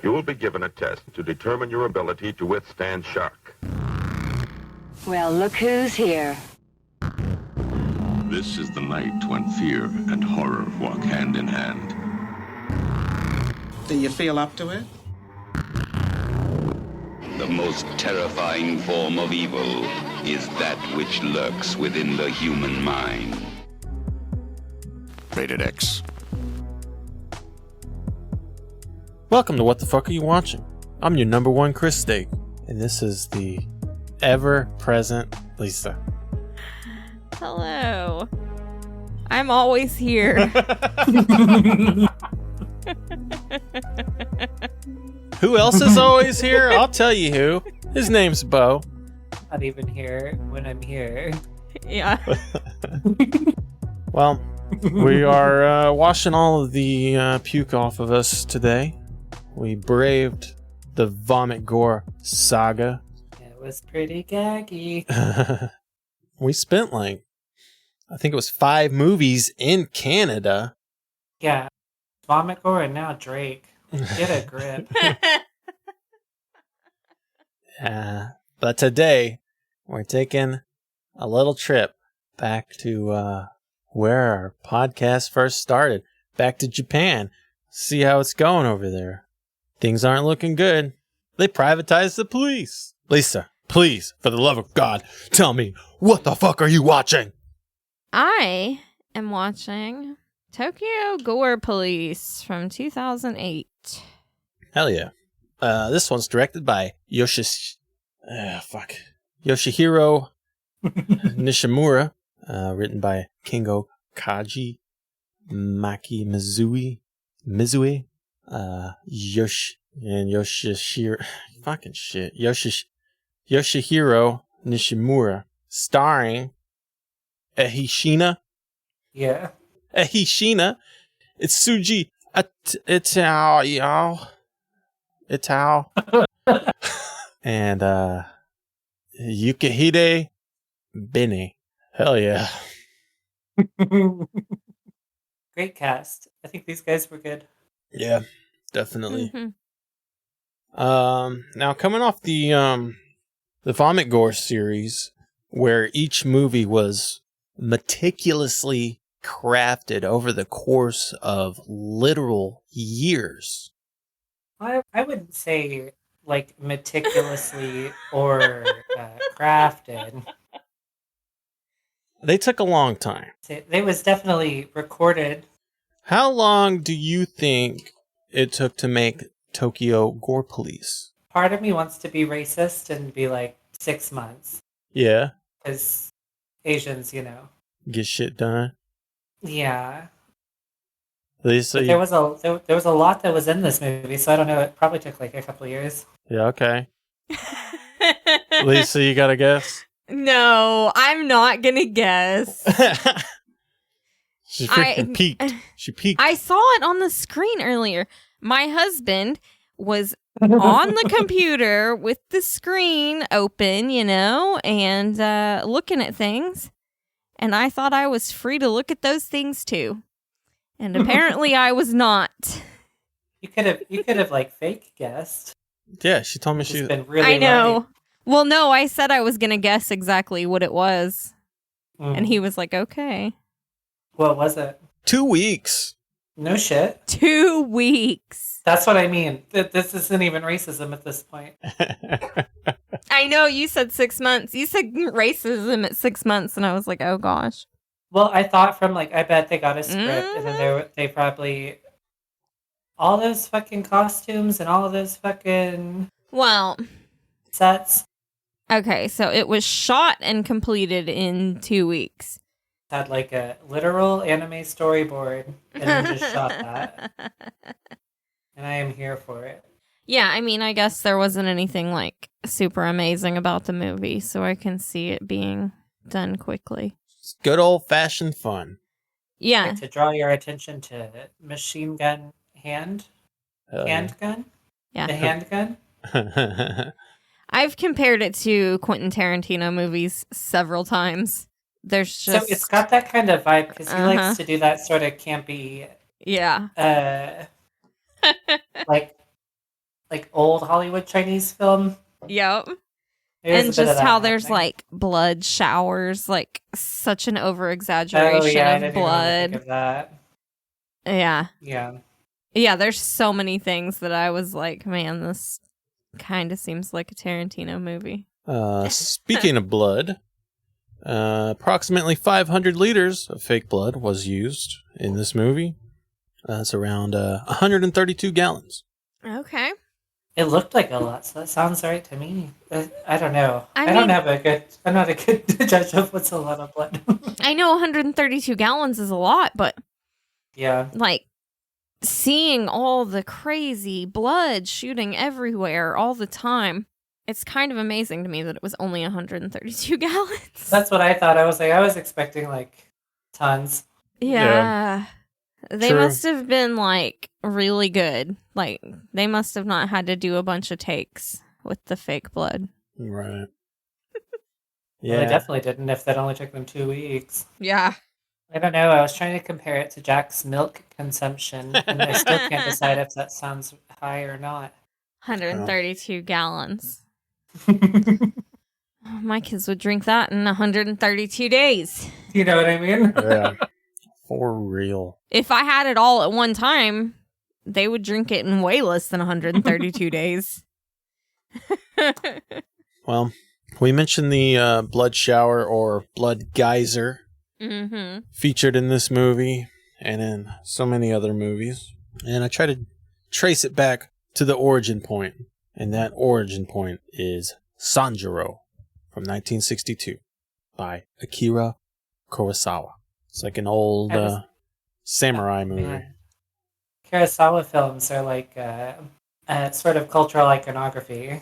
You will be given a test to determine your ability to withstand shock. Well, look who's here. This is the night when fear and horror walk hand in hand. Do you feel up to it? The most terrifying form of evil is that which lurks within the human mind. Rated X. Welcome to What the Fuck Are You Watching? I'm your number one Chris Steak, and this is the ever-present Lisa. Hello. I'm always here. Who else is always here? I'll tell you who. His name's Bo. Not even here when I'm here. Yeah. Well, we are washing all of the puke off of us today. We braved the Vomit Gore saga. It was pretty gaggy. We spent I think it was 5 movies in Canada. Yeah. Vomit Gore and now Drake. Get a grip. But today, we're taking a little trip back to where our podcast first started. Back to Japan. See how it's going over there. Things aren't looking good. They privatized the police. Lisa, please, for the love of God, tell me, what the fuck are you watching? I am watching Tokyo Gore Police from 2008. Hell yeah. This one's directed by Yoshihiro Nishimura. Written by Kengo Kaji, Maki Mizue, Yoshihiro Nishimura, starring Ehishina. Yeah. Ehishina. It's Tsuji Itao. And Yukihide Bene. Hell yeah. Great cast. I think these guys were good. Yeah, definitely. Mm-hmm. Now coming off the Vomit Gore series, where each movie was meticulously crafted over the course of literal years. I wouldn't say meticulously or crafted. They took a long time. They was definitely recorded. How long do you think it took to make Tokyo Gore Police? Part of me wants to be racist and be 6 months. Yeah. Because Asians, Get shit done. Yeah. Lisa, there was a lot that was in this movie, so I don't know. It probably took a couple of years. Yeah, okay. Lisa, you got a guess? No, I'm not gonna guess. She freaking peeked. She peeked. I saw it on the screen earlier. My husband was on the computer with the screen open, and looking at things. And I thought I was free to look at those things too. And apparently I was not. You could have fake guessed. Yeah, she told me She's been really I know. lucky. Well, no, I said I was going to guess exactly what it was. Mm. And he was like, okay. What was it? 2 weeks. No shit. 2 weeks. That's what I mean. This isn't even racism at this point. I know, you said 6 months. You said racism at 6 months, and I was like, oh gosh. Well, I thought from I bet they got a script, and then they probably... All those fucking costumes and all of those fucking... Well... sets. Okay, so it was shot and completed in 2 weeks. Had a literal anime storyboard and then just shot that. And I am here for it. Yeah, I mean, I guess there wasn't anything super amazing about the movie, so I can see it being done quickly. It's good old-fashioned fun. Yeah. To draw your attention to machine gun handgun? Yeah. The handgun? I've compared it to Quentin Tarantino movies several times. There's just... So it's got that kind of vibe because he likes to do that sort of campy... Yeah. like like old Hollywood Chinese film. Yep. There's And a bit of just that how there's happening. like blood showers, like such an over Oh exaggeration yeah, I of didn't even really think blood. of that. Yeah. Yeah. Yeah, there's so many things that I was like, man, this kind of seems like a Tarantino movie. Speaking of blood, approximately 500 liters of fake blood was used in this movie. That's around 132 gallons. Okay. It looked like a lot, so that sounds right to me. I don't know. I I'm mean- not a good judge of what's a lot of blood. I know 132 gallons is a lot, but Yeah. like seeing all the crazy blood shooting everywhere all the time, it's kind of amazing to me that it was only 132 gallons. That's what I thought. I was expecting like tons. Yeah. They True. must have been like really good. Like they must have not had to do a bunch of takes with the fake blood. Right. Well, they definitely didn't if that only took them 2 weeks. Yeah. I don't know. I was trying to compare it to Jack's milk consumption, and I still can't decide if that sounds high or not. 132 gallons. My kids would drink that in 132 days. You know what I mean? Yeah. For real. If I had it all at one time, they would drink it in way less than 132 days. Well, we mentioned the blood shower or blood geyser Mm-hmm. featured in this movie and in so many other movies. And I try to trace it back to the origin point. And that origin point is Sanjuro from 1962 by Akira Kurosawa. It's like an old samurai movie. Man. Kurosawa films are like sort of cultural iconography,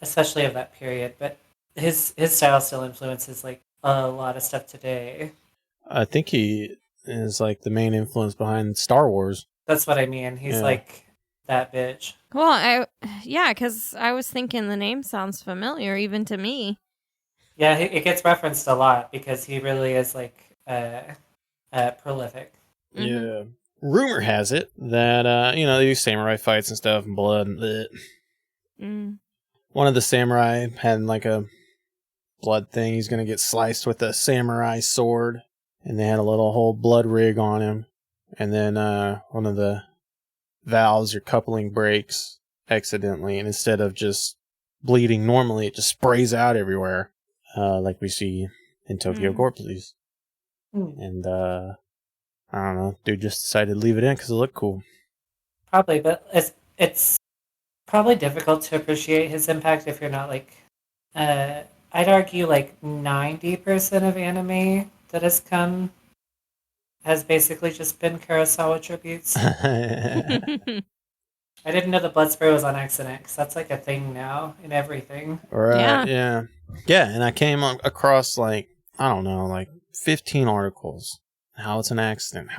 especially of that period. But his style still influences like a lot of stuff today. I think he is like the main influence behind Star Wars. That's what I mean. He's like that bitch. Well, because I was thinking the name sounds familiar even to me. Yeah, it gets referenced a lot because he really is like prolific. Yeah. Rumor has it that, they do samurai fights and stuff and blood and bleh. One of the samurai had like a blood thing. He's going to get sliced with a samurai sword. And they had a little whole blood rig on him. And then one of the valves or coupling breaks accidentally. And instead of just bleeding normally, it just sprays out everywhere. Like we see in Tokyo Gore Police. And I don't know, dude just decided to leave it in because it looked cool. Probably, but it's probably difficult to appreciate his impact if you're not like, I'd argue like 90% of anime that has come has basically just been Kurosawa tributes. I didn't know the blood spray was on accident because that's like a thing now in everything. Right, yeah. Yeah, and I came across like, I don't know, like 15 articles. How it's an accident.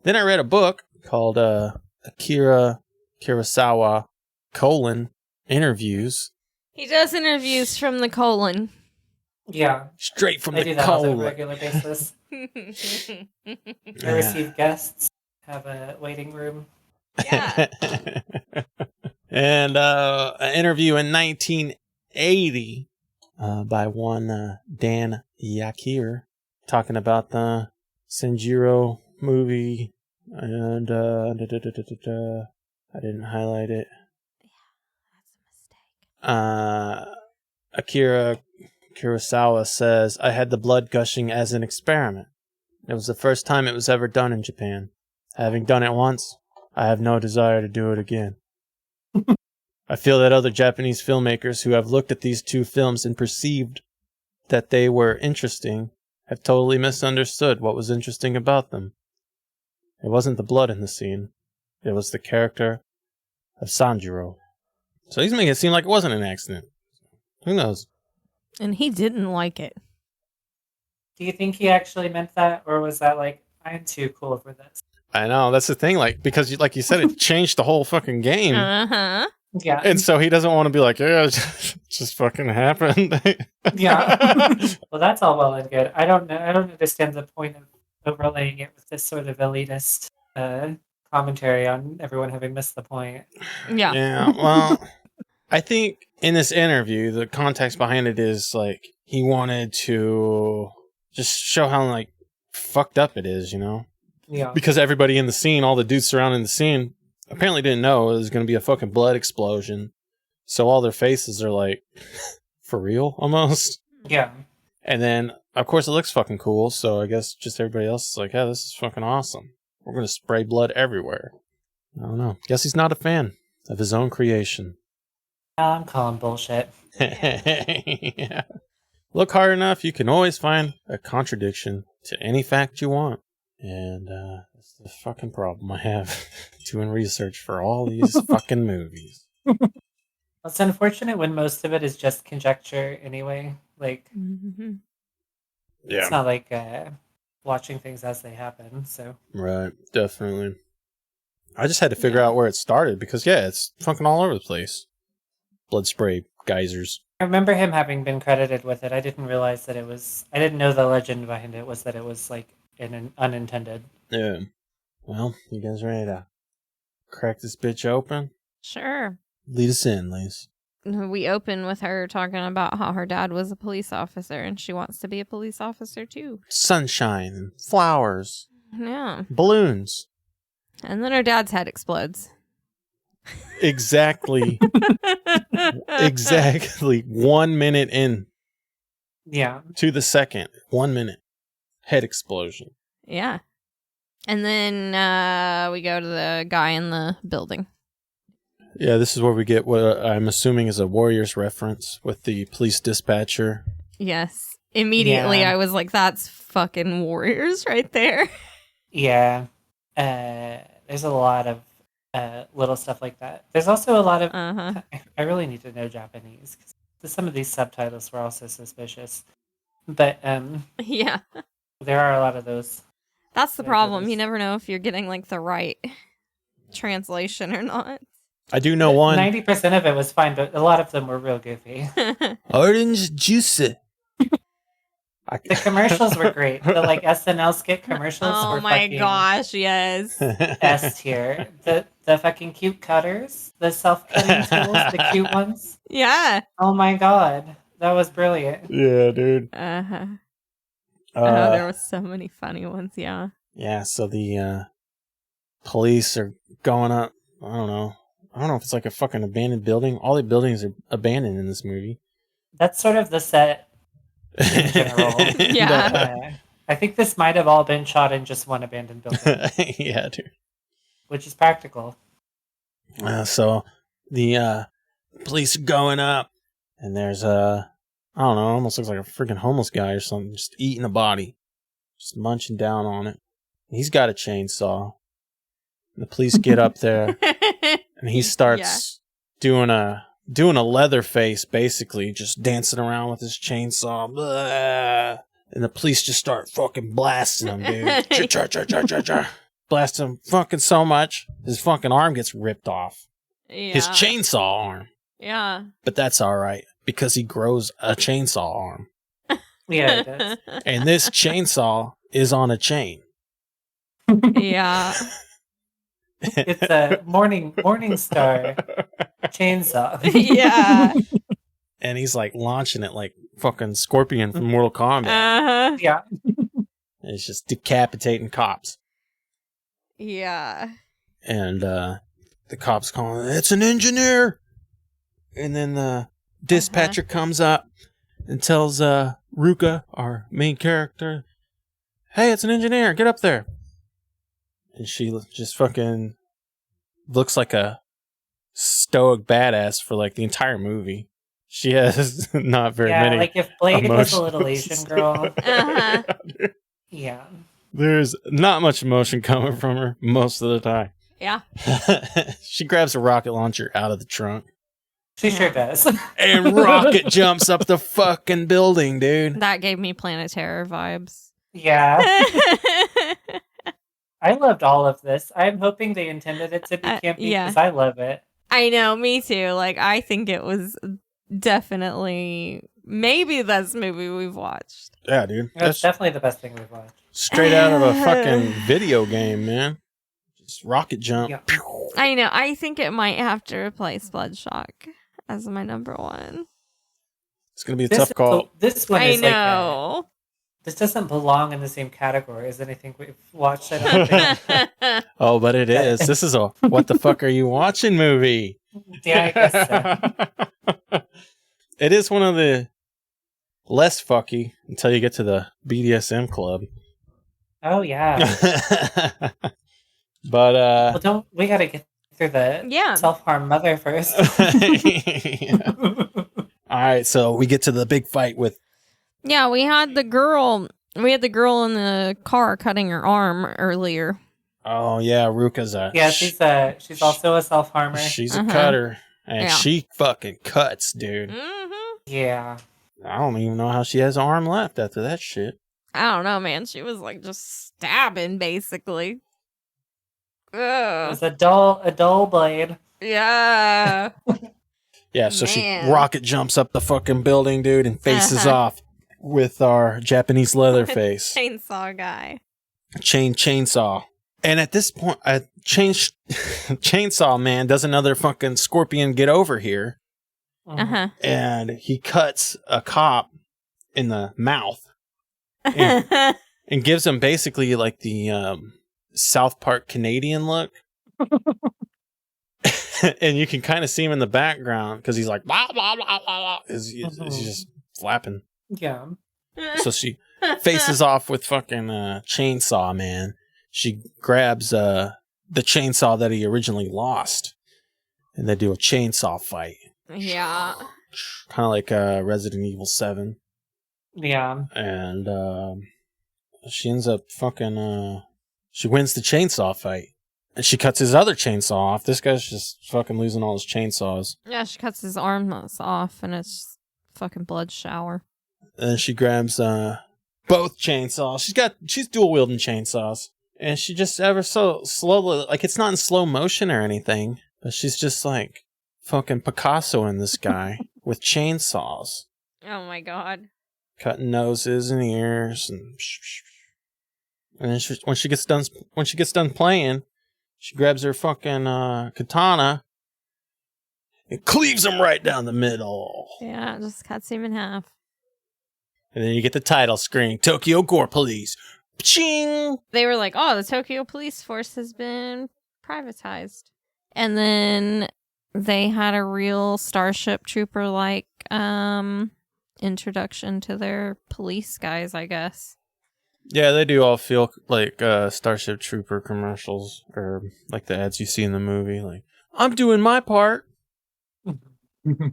Then I read a book called Akira Kurosawa, interviews. He does interviews from the colon. Yeah. Straight from I the do that on a colon. regular basis. I receive guests, have a waiting room. Yeah. And an interview in 1980 by one Dan Yakir talking about the Sanjuro movie, and I didn't highlight it. Akira Kurosawa says, I had the blood gushing as an experiment. It was the first time it was ever done in Japan. Having done it once, I have no desire to do it again. I feel that other Japanese filmmakers who have looked at these two films and perceived that they were interesting have totally misunderstood what was interesting about them. It wasn't the blood in the scene. It was the character of Sanjuro. So he's making it seem like it wasn't an accident. Who knows? And he didn't like it. Do you think he actually meant that, or was that like, I'm too cool for this? I know, that's the thing, like, because like you said, it changed the whole fucking game. Uh-huh. Yeah. And so he doesn't want to be like, yeah, it just fucking happened. Yeah. Well, that's all well and good. I don't know. I don't understand the point of overlaying it with this sort of elitist commentary on everyone having missed the point. Yeah. Yeah, well, I think in this interview, the context behind it is like he wanted to just show how like fucked up it is, you know? Yeah. Because everybody in the scene, all the dudes surrounding the scene, apparently didn't know it was going to be a fucking blood explosion. So all their faces are like, for real, almost. Yeah. And then, of course, it looks fucking cool. So I guess just everybody else is like, yeah, this is fucking awesome. We're going to spray blood everywhere. I don't know. Guess he's not a fan of his own creation. I'm calling bullshit. Yeah. Look hard enough, you can always find a contradiction to any fact you want. And that's the fucking problem I have doing research for all these fucking movies. It's unfortunate when most of it is just conjecture anyway. Like, Mm-hmm. it's not like watching things as they happen. So Right, definitely. I just had to figure out where it started because, yeah, it's fucking all over the place. Blood spray geysers. I remember him having been credited with it. I didn't realize that it was. I didn't know the legend behind it was that it was like an unintended. Yeah. Well, you guys ready to crack this bitch open? Sure. Lead us in, Lise. We open with her talking about how her dad was a police officer and she wants to be a police officer too. Sunshine and flowers, Yeah. balloons. And then her dad's head explodes. Exactly. Exactly 1 minute in Yeah. to the second. 1 minute. Head explosion. Yeah. And then we go to the guy in the building. Yeah, this is where we get what I'm assuming is a Warriors reference with the police dispatcher. Yes. Immediately Yeah. I was like, that's fucking Warriors right there. Yeah. There's a lot of little stuff like that. There's also a lot of. Uh-huh. I really need to know Japanese because some of these subtitles were also suspicious. But Yeah. there are a lot of those. That's the Yeah, problem. goodness. You never know if you're getting like the right translation or not. I do know one. 90% of it was fine, but a lot of them were real goofy. Orange juice. The commercials were great. The like SNL skit commercials Oh were my fucking gosh, yes. S tier. The fucking cute cutters, the self-cutting tools, the cute ones. Yeah. Oh my god, that was brilliant. Yeah, dude. Uh-huh. Oh, there was so many funny ones, yeah. Yeah, so the police are going up. I don't know if it's like a fucking abandoned building. All the buildings are abandoned in this movie. That's sort of the set in general. Yeah. I think this might have all been shot in just one abandoned building, Yeah, dude. which is practical. So the police are going up, and there's I don't know, almost looks like a freaking homeless guy or something, just eating a body, just munching down on it. He's got a chainsaw. The police get up there, and he starts doing a leather face, basically, just dancing around with his chainsaw. Blah. And the police just start fucking blasting him, dude. Cha-cha-cha-cha-cha-cha. Blast him fucking so much, his fucking arm gets ripped off. Yeah. His chainsaw arm. Yeah. But that's all right, because he grows a chainsaw arm. Yeah, it does. And this chainsaw is on a chain. Yeah. It's a morning star chainsaw. Yeah. And he's like launching it like fucking Scorpion from Mortal Kombat. Uh-huh. Yeah. And it's just decapitating cops. Yeah. And the cops calling, it's an engineer. And then the dispatcher comes up and tells Ruka, our main character, hey, it's an engineer, get up there. And she just fucking looks like a stoic badass for like the entire movie. She has not very Yeah, many. like if Blade was a little emotions. Asian girl. Uh-huh. Yeah. There's not much emotion coming from her most of the time. Yeah. She grabs a rocket launcher out of the trunk. She sure does. And rocket jumps up the fucking building, dude. That gave me Planet Terror vibes. Yeah. I loved all of this. I'm hoping they intended it to be campy yeah. because I love it. I know, me too. Like, I think it was definitely maybe the best movie we've watched. Yeah, dude. That's definitely the best thing we've watched. Straight out of a fucking video game, man. Just rocket jump. Yeah. I know. I think it might have to replace Bloodshock as my number one. It's gonna be a tough call. This one I is like know. this doesn't belong in the same category as anything we've watched. I don't think. Oh, but it is. This is a what the fuck are you watching movie? Yeah, I guess so. It is one of the less fucky until you get to the BDSM club. Oh yeah. But Well, we gotta get through the self-harm mother first. yeah. All right, so we get to the big fight with. Yeah, we had the girl in the car cutting her arm earlier. Oh yeah, Ruka's a. Yeah, she's also a self-harmer. She's a cutter, and she fucking cuts, dude. Mm-hmm. Yeah. I don't even know how she has an arm left after that shit. I don't know, man. She was like just stabbing, basically. It Ugh. was a dull blade. Yeah. Yeah, so Man. she rocket jumps up the fucking building, dude, and faces off with our Japanese Leatherface. Chainsaw guy. Chainsaw. And at this point, Chainsaw Man does another fucking scorpion get over here. Uh-huh. And he cuts a cop in the mouth. And, and gives him basically like the South Park Canadian look. And you can kind of see him in the background because he's like, blah, blah, blah, blah, blah. He's just flapping. Yeah. So she faces off with fucking Chainsaw Man. She grabs the chainsaw that he originally lost. And they do a chainsaw fight. Yeah. Kind of like Resident Evil 7. Yeah. And she ends up fucking... she wins the chainsaw fight. And she cuts his other chainsaw off. This guy's just fucking losing all his chainsaws. Yeah, she cuts his arms off, and it's just fucking blood shower. And then she grabs both chainsaws. She's dual wielding chainsaws. And she just ever so slowly, like it's not in slow motion or anything, but she's just like fucking Picasso in this guy with chainsaws. Oh my god. Cutting noses and ears and then when she gets done playing, she grabs her fucking katana and cleaves him right down the middle. Yeah, it just cuts him in half. And then you get the title screen, Tokyo Gore Police. Ching! They were like, oh, the Tokyo police force has been privatized. And then they had a real Starship Trooper-like introduction to their police guys, I guess. Yeah, they do all feel like Starship Trooper commercials, or like the ads you see in the movie. Like, I'm doing my part. And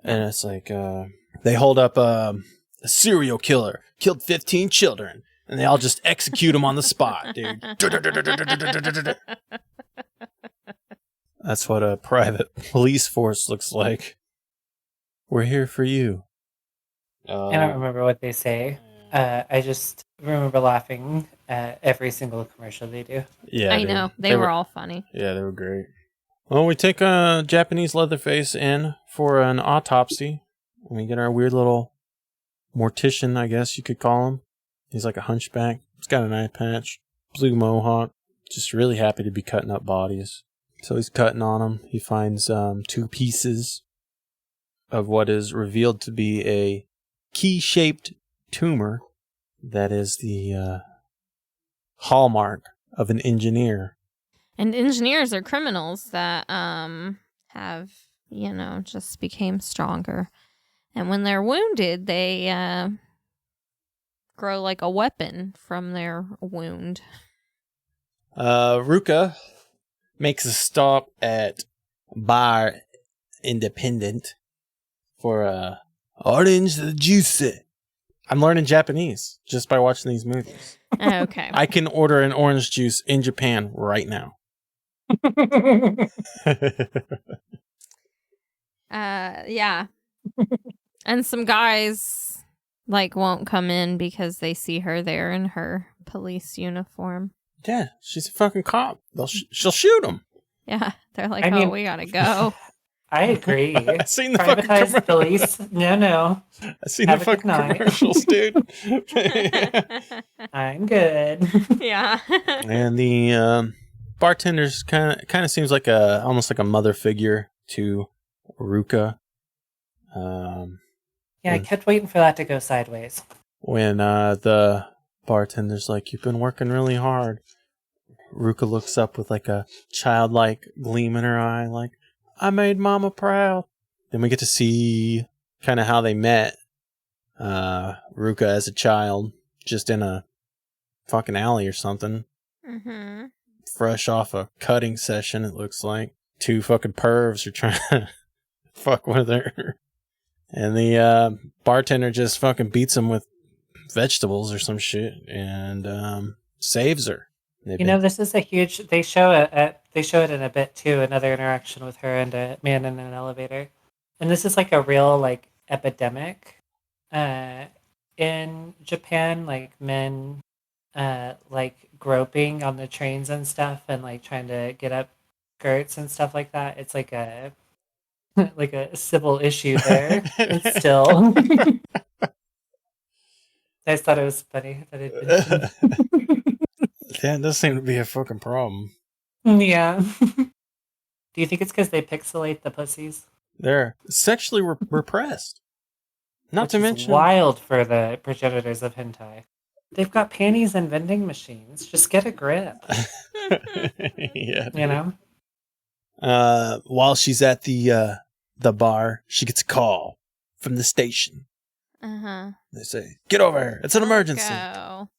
it's like, they hold up a serial killer, killed 15 children, and they all just execute him on the spot, dude. That's what a private police force looks like. We're here for you. I don't remember what they say. I just remember laughing at every single commercial they do. Yeah, I know. They were all funny. Yeah, they were great. Well, we take a Japanese Leatherface in for an autopsy. And we get our weird little mortician, I guess you could call him. He's like a hunchback. He's got an eye patch, blue mohawk. Just really happy to be cutting up bodies. So he's cutting on them. He finds 2 pieces of what is revealed to be a key-shaped tumor that is the hallmark of an engineer. And engineers are criminals that have, just became stronger. And when they're wounded, they grow like a weapon from their wound. Ruka makes a stop at Bar Independent for orange juice. I'm learning Japanese just by watching these movies. Okay. I can order an orange juice in Japan right now. Yeah. And some guys won't come in because they see her there in her police uniform. Yeah, she's a fucking cop. She'll shoot him. Yeah, they're like, I mean, we gotta go. I agree. I've seen the fucking privatized police. No. I've seen Have the a good fucking night. commercials, dude. I'm good. Yeah. And the bartender's kind of seems like almost like a mother figure to Ruka. Yeah, I kept waiting for that to go sideways. When the bartender's like, "You've been working really hard," Ruka looks up with like a childlike gleam in her eye, like, "I made Mama proud." Then we get to see kind of how they met. Ruka as a child, just in a fucking alley or something. Mm-hmm. Fresh off a cutting session, it looks like. Two fucking pervs are trying to fuck with her. And the bartender just fucking beats him with vegetables or some shit and saves her. This is a huge. They show it in a bit too. Another interaction with her and a man in an elevator, and this is like a real like epidemic in Japan. Like men, like groping on the trains and stuff, and like trying to get up skirts and stuff like that. It's like a like a civil issue there. It's still. I just thought it was funny that it mentioned. Yeah, it does seem to be a fucking problem. Yeah. Do you think it's because they pixelate the pussies? They're sexually repressed. Not Which to is mention... wild for the progenitors of hentai. They've got panties and vending machines. Just get a grip. Yeah. You know? While she's at the bar, she gets a call from the station. Uh-huh. They say, "Get over here. It's an emergency." Go.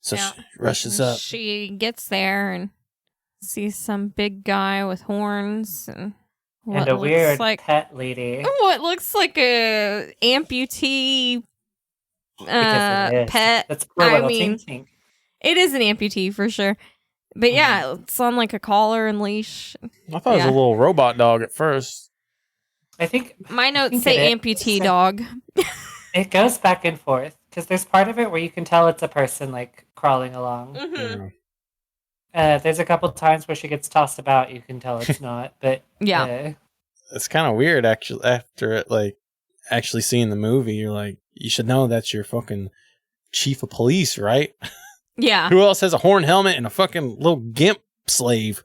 So Yeah. she rushes up. She gets there and sees some big guy with horns and And a weird pet lady. What looks like a amputee Because it is. pet. That's poor I little mean, Tink Tink. it is an amputee for sure. But yeah, it's on like a collar and leash. I thought it was a little robot dog at first. I think my notes say amputee dog. It goes back and forth because there's part of it where you can tell it's a person like crawling along. Mm-hmm. There's a couple times where she gets tossed about. You can tell it's not, but yeah, it's kind of weird actually. After it, like actually seeing the movie, you're like, you should know that's your fucking chief of police, right? Yeah. Who else has a horn helmet and a fucking little gimp slave?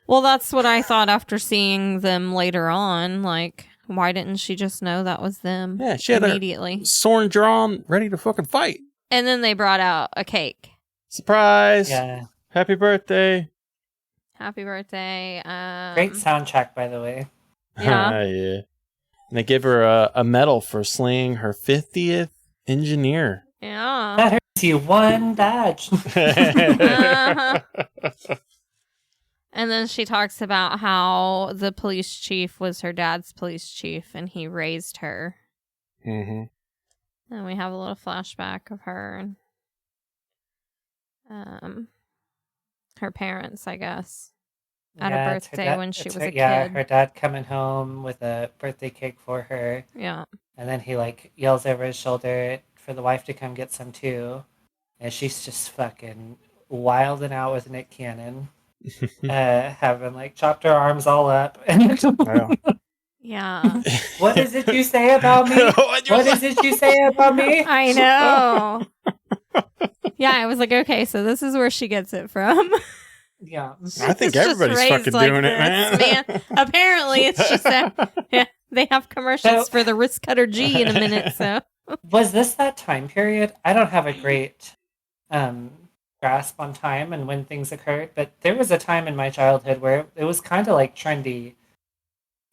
Well, that's what I thought after seeing them later on. Like, why didn't she just know that was them? Yeah, she had immediately a sword drawn, ready to fucking fight. And then they brought out a cake. Surprise! Yeah. Happy birthday! Happy birthday! Great soundtrack, by the way. Yeah. Yeah. And they give her a medal for slaying her 50th engineer. Yeah. That hurts you one badge. Uh-huh. And then she talks about how the police chief was her dad's police chief and he raised her. Mm-hmm. And we have a little flashback of her and her parents, I guess, at a birthday when she was a kid. Yeah, her dad coming home with a birthday cake for her. Yeah. And then he like yells over his shoulder for the wife to come get some too. And she's just fucking wilding out with Nick Cannon. Having like chopped her arms all up. Yeah. What is it you say about me? What is it you say about me? I know. Yeah, I was like, okay, so this is where she gets it from. Yeah. I think everybody's fucking like doing it, man. Apparently, it's just that they have commercials for the wrist cutter G in a minute. So, was this that time period? I don't have a great grasp on time and when things occurred, but there was a time in my childhood where it was kind of like trendy.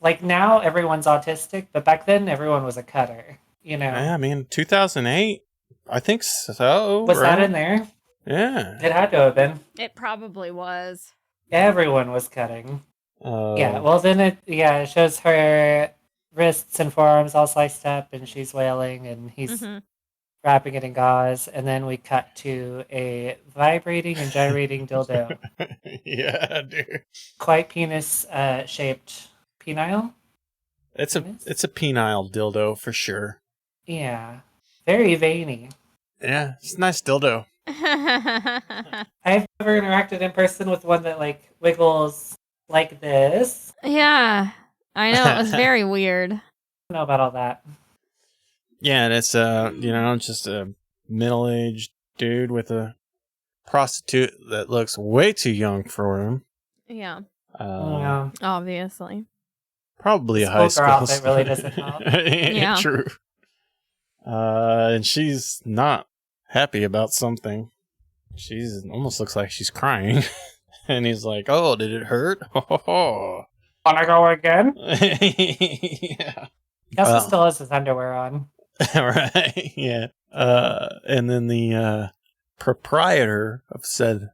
Like now everyone's autistic, but back then everyone was a cutter, you know? Yeah, I mean, 2008? I think so. Was that in there? Yeah. It had to have been. it probably was. Everyone was cutting. Yeah, well then it shows her wrists and forearms all sliced up and she's wailing and he's wrapping it in gauze, and then we cut to a vibrating and gyrating dildo. Yeah, dude. Quite penis shaped penile. It's a penile dildo for sure. Yeah. Very veiny. Yeah, it's a nice dildo. I've never interacted in person with one that like wiggles like this. Yeah, I know, it was very weird. I don't know about all that. Yeah, and it's just a middle-aged dude with a prostitute that looks way too young for him. Yeah, Yeah. obviously. Probably a high This school poker outfit really student. doesn't help. Yeah. True. And she's not happy about something. She's almost looks like she's crying. And he's like, "Oh, did it hurt?" Wanna go again? Yeah. Guess he still has his underwear on. Right. Yeah. And then the proprietor of said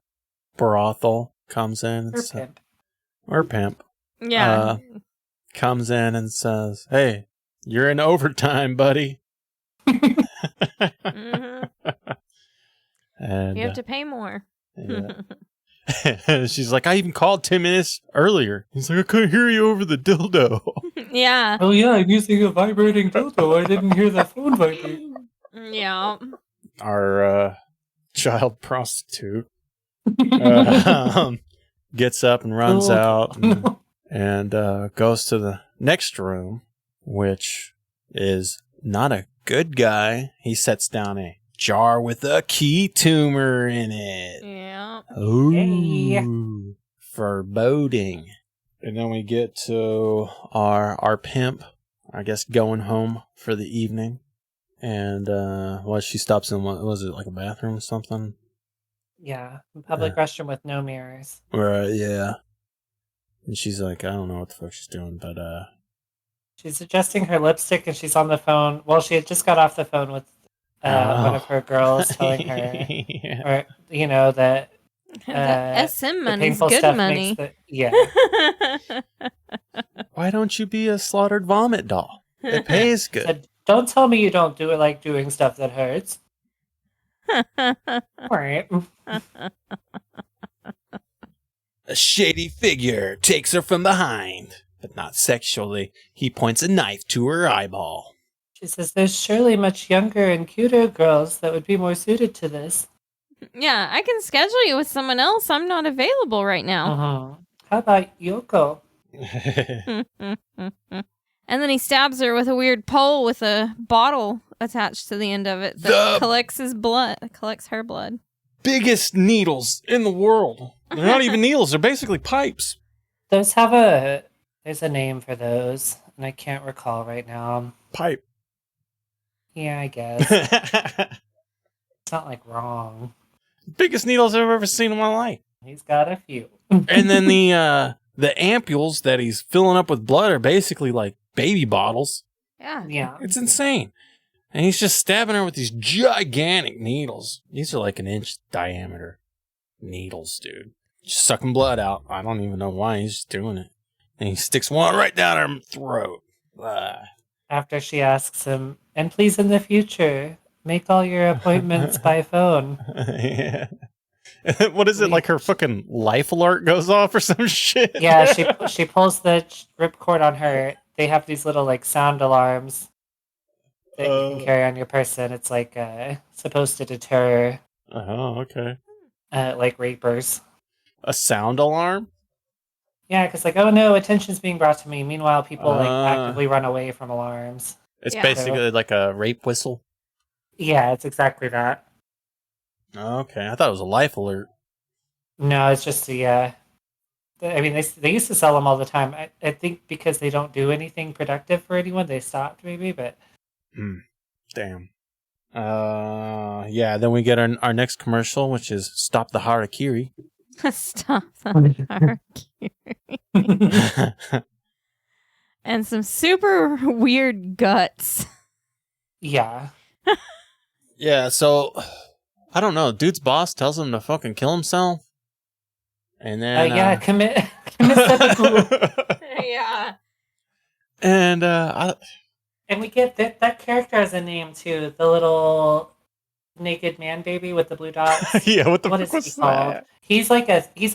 brothel comes in and Or says, pimp. or pimp, Yeah. comes in and says, "Hey, you're in overtime, buddy." Mhm. And You have to pay more. yeah. She's like, "I even called 10 minutes earlier." He's like, "I couldn't hear you over the dildo." Yeah. Oh yeah, I'm using a vibrating dildo. I didn't hear the phone vibrate. Yeah. Our child prostitute gets up and runs out and goes to the next room, which is not a good guy. He sets down a jar with a key tumor in it. Yeah. Ooh, foreboding. And then we get to our pimp, I guess, going home for the evening. And she stops in, what was it, like a bathroom or something? Yeah, public restroom with no mirrors. Right, yeah. And she's like, I don't know what the fuck she's doing, but She's adjusting her lipstick and she's on the phone. Well, she had just got off the phone with one of her girls telling her, yeah. or that The SM the money's painful good stuff money. makes yeah. Why don't you be a slaughtered vomit doll? It pays good. Said, don't tell me you don't do it like doing stuff that hurts. All right. A shady figure takes her from behind, but not sexually. He points a knife to her eyeball. She says there's surely much younger and cuter girls that would be more suited to this. Yeah, I can schedule you with someone else. I'm not available right now. Uh-huh. How about Yoko? And then he stabs her with a weird pole with a bottle attached to the end of it that collects her blood. Biggest needles in the world. They're not even needles, they're basically pipes. There's a name for those, and I can't recall right now. Pipe. Yeah, I guess. It's not like wrong. Biggest needles I've ever seen in my life. He's got a few. And then the ampules that he's filling up with blood are basically like baby bottles. Yeah. Yeah. It's insane. And he's just stabbing her with these gigantic needles. These are like an inch diameter needles, dude. Just sucking blood out. I don't even know why he's just doing it. And he sticks one right down her throat. After she asks him, and please in the future, make all your appointments by phone. Yeah. What is it, like her fucking life alert goes off or some shit? Yeah, she pulls the ripcord on her. They have these little like sound alarms that you can carry on your person. It's like supposed to deter Oh, okay. like rapers. A sound alarm? Yeah, because like, oh no, attention's being brought to me. Meanwhile, people like actively run away from alarms. It's Yeah. basically like a rape whistle. Yeah, it's exactly that. Okay, I thought it was a life alert. No, it's just I mean, they used to sell them all the time. I think because they don't do anything productive for anyone, they stopped maybe. But Damn. Yeah, then we get our next commercial, which is Stop the Harakiri. Stop the Harakiri. And some super weird guts. yeah, Yeah, so, I don't know. Dude's boss tells him to fucking kill himself. And then... commit seppuku. Yeah. And, And we get that character has a name too. The little naked man baby with the blue dots. yeah, what the What fuck is was he called? that? He's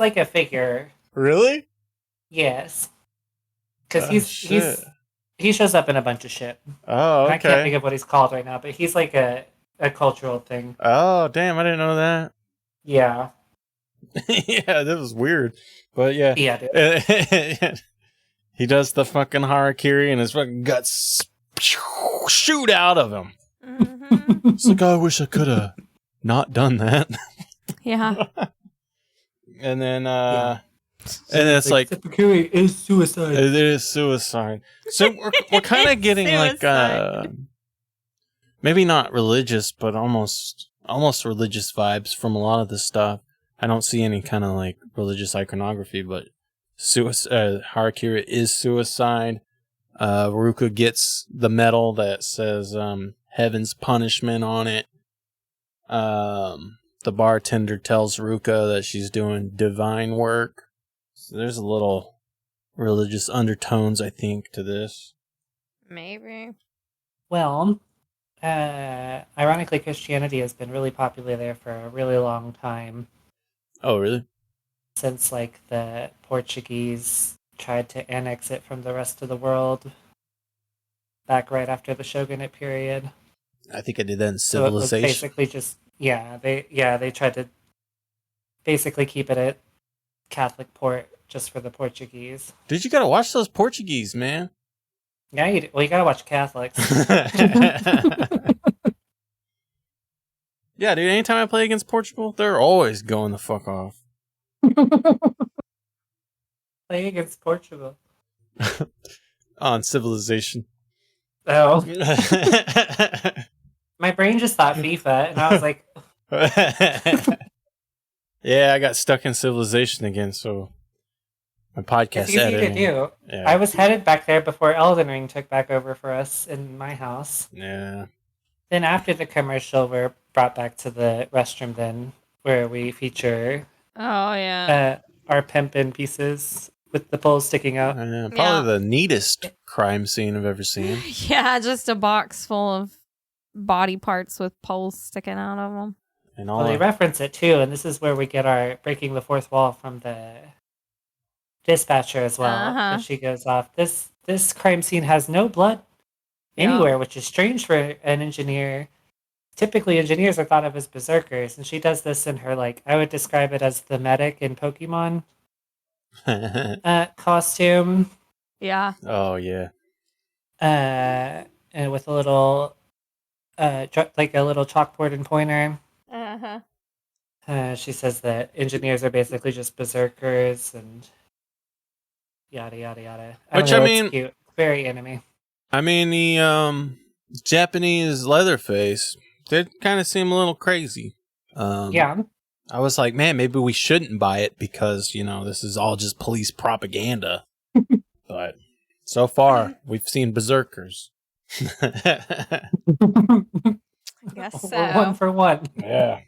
like a figure. Really? Yes, because Oh, shit. he shows up in a bunch of shit. Oh, I can't think okay. of what he's called right now, but he's like a cultural thing. Oh, damn, I didn't know that. Yeah, Yeah, that was weird. But yeah. yeah, dude. He does the fucking harakiri and his fucking guts shoot out of him. Mm-hmm. It's like, I wish I could have not done that. Yeah. And then Yeah. and it's like seppuku is suicide. it is suicide. So we're kind of getting like Suicide. maybe not religious, but almost religious vibes from a lot of this stuff. I don't see any kind of like religious iconography, but Harakiri is suicide. Ruka gets the medal that says Heaven's Punishment on it. The bartender tells Ruka that she's doing divine work. So there's a little religious undertones, I think, to this. Maybe. Well, ironically, Christianity has been really popular there for a really long time. Oh, really? Since, like, the Portuguese tried to annex it from the rest of the world back right after the shogunate period. I think I did that in So it was Civilization. basically just, they tried to basically keep it a Catholic port just for the Portuguese. Dude, you gotta watch those Portuguese, man. Yeah, you gotta watch Catholics. Yeah, dude, anytime I play against Portugal, they're always going the fuck off. Play against Portugal. On Civilization. Oh. My brain just thought FIFA, and I was like, Yeah, I got stuck in Civilization again, so my podcast it's easy editing. to do. Yeah. I was headed back there before Elden Ring took back over for us in my house. Yeah. Then after the commercial, we're brought back to the restroom then, where we feature Oh, yeah. our pimpin' pieces with the poles sticking out. Probably the neatest crime scene I've ever seen. Yeah, just a box full of body parts with poles sticking out of them. And Well, they reference it too, and this is where we get our breaking the fourth wall from the dispatcher as well. Uh-huh. So she goes off. This crime scene has no blood anywhere, which is strange for an engineer. Typically, engineers are thought of as berserkers, and she does this in her, like, I would describe it as the medic in Pokemon costume. Yeah. Oh, yeah. And with a little, like a little chalkboard and pointer. Uh-huh. She says that engineers are basically just berserkers and yada yada yada. Which, don't know, I it's mean- cute. Very anime. I mean, the Japanese Leatherface did kind of seem a little crazy. Yeah. I was like, man, maybe we shouldn't buy it because, this is all just police propaganda. But so far, we've seen berserkers. I guess so. We're one for one. Yeah.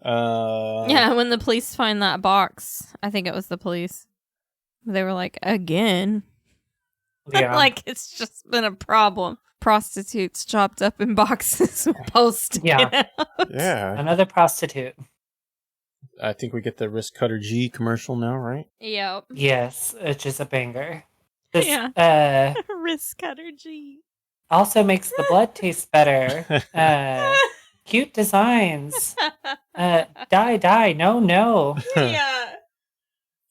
Yeah, when the police find that box, I think it was the police. They were like, again? Yeah. Like, it's just been a problem. Prostitutes chopped up in boxes with poles sticking out. Yeah. Another prostitute. I think we get the Wrist Cutter G commercial now, right? Yep. Yes, which is a banger. This Yeah. Wrist cutter G. also makes the blood taste better. Cute designs. Die, no. Yeah.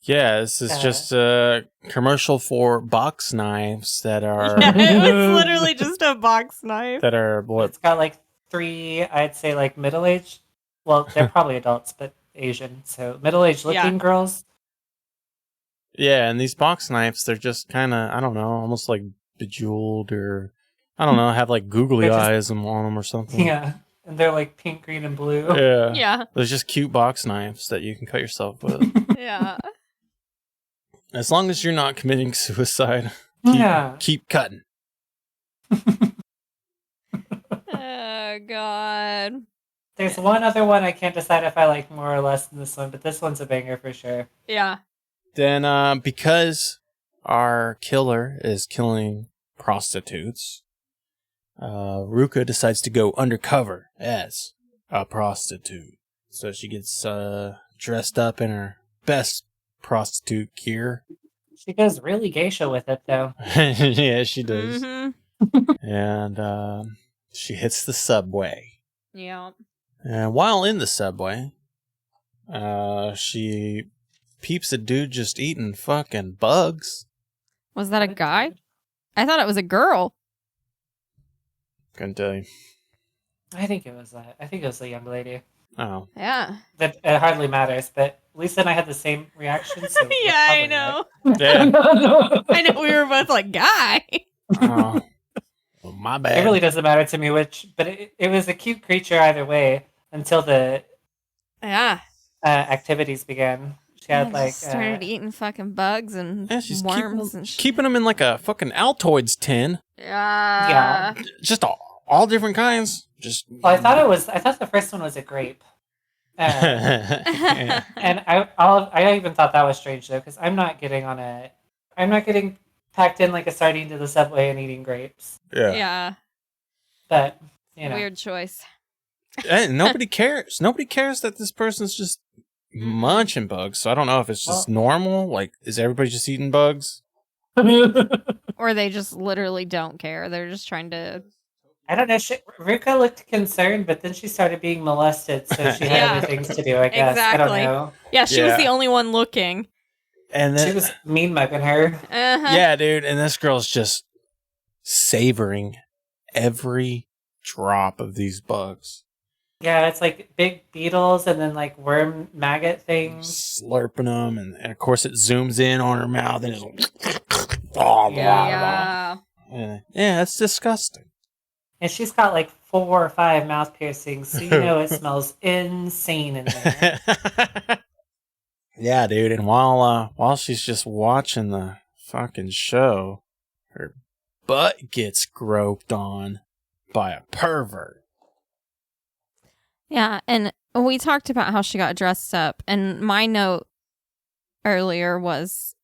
Yeah, this is just a commercial for box knives that are It was literally just a box knife. that are what It's got like 3, I'd say, like middle-aged. Well, they're probably adults, but Asian. So middle-aged looking girls. Yeah, and these box knives, they're just kind of, I don't know, almost like bejeweled or, I don't know, have like googly They're just- eyes on them or something. Yeah. And they're like pink, green, and blue. Yeah. Yeah. There's just cute box knives that you can cut yourself with. Yeah. As long as you're not committing suicide, Yeah. keep cutting. Oh, God. There's one other one I can't decide if I like more or less than this one, but this one's a banger for sure. Yeah. Then, because our killer is killing prostitutes, Ruka decides to go undercover as a prostitute. So she gets dressed up in her best prostitute gear. She goes really geisha with it, though. Yeah, she does. Mm-hmm. And she hits the subway. Yeah. And while in the subway, she peeps a dude just eating fucking bugs. Was that a guy? I thought it was a girl. Couldn't tell you. I think it was a young lady. Oh. Yeah. That it hardly matters, but Lisa and I had the same reaction. So we're Yeah, I probably know. Yeah. I know we were both like, guy. Oh. Well, my bad. It really doesn't matter to me but it was a cute creature either way until the Yeah. activities began. She had like just started eating fucking bugs and Yeah, she's worms and shit. keeping them in like a fucking Altoids tin. Yeah. Just all different kinds. Just. Well, I thought the first one was a grape. Yeah. And I even thought that was strange though, because I'm not getting packed in like a sardine to the subway and eating grapes. Yeah. But you know, Weird choice. And nobody cares. Nobody cares that this person's just munching bugs. So I don't know if it's just normal. Like, is everybody just eating bugs? Or they just literally don't care. They're just trying to... I don't know. Ruka looked concerned, but then she started being molested, so she had Yeah. other things to do. I guess I don't Exactly. know. Yeah, she was Yeah. the only one looking. And then, She was mean mugging her. Uh-huh. yeah, dude. And this girl's just savoring every drop of these bugs, Yeah, it's like big beetles and then like worm maggot things. slurping them, and of course it zooms in on her mouth and it's blah, blah, Yeah. blah. Yeah, it's disgusting. And she's got like 4 or 5 mouth piercings, so you know it smells insane in there. Yeah, dude. And while she's just watching the fucking show, her butt gets groped on by a pervert. Yeah, and we talked about how she got dressed up, and my note earlier was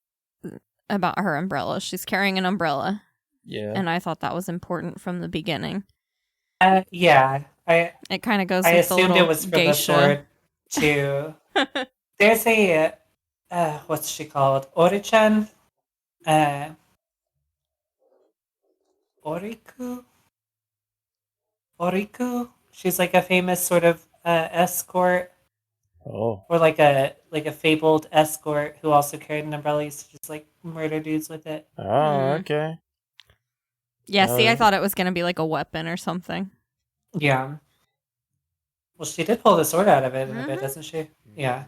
about her umbrella. She's carrying an umbrella, Yeah. and I thought that was important from the beginning. Yeah, It kind of goes I with the assumed little it was for the geisha. sword too. There's a what's she called? Orichan? Oriku? She's like a famous sort of escort, Oh. or like a fabled escort who also carried an umbrella. Used to just like murder dudes with it. Oh, Mm. okay. Yeah, see, I Oh. thought it was going to be like a weapon or something. Yeah. Well, she did pull the sword out of it in a bit, Mhm. doesn't she? Yeah.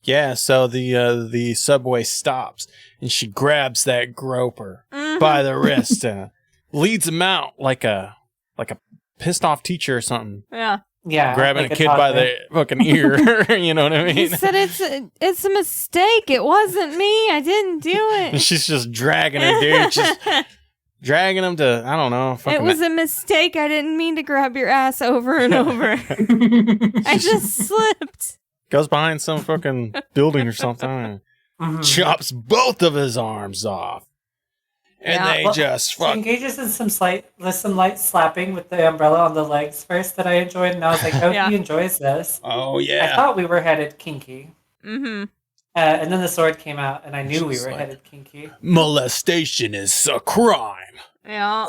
Yeah, so the subway stops and she grabs that groper Mhm. by the wrist and leads him out like a pissed off teacher or something, Yeah. Yeah. grabbing like a kid by toddler. the fucking ear. You know what I He mean? said it's a mistake. It wasn't me. I didn't do And it. she's just dragging her, dude, just dragging him to I don't know. Fucking It was a mistake. I didn't mean to grab your ass over and over. I just slipped. goes behind some fucking building or something and Mhm. chops both of his arms off. And Yeah. they Well, just She fuck. engages in some light slapping with the umbrella on the legs first that I enjoyed, and I was like, oh, Yeah. he enjoys this. Oh I yeah. thought we were headed kinky. Mm-hmm. And then the sword came out, and I knew we She's were like- headed kinky. Molestation is a crime. Yeah.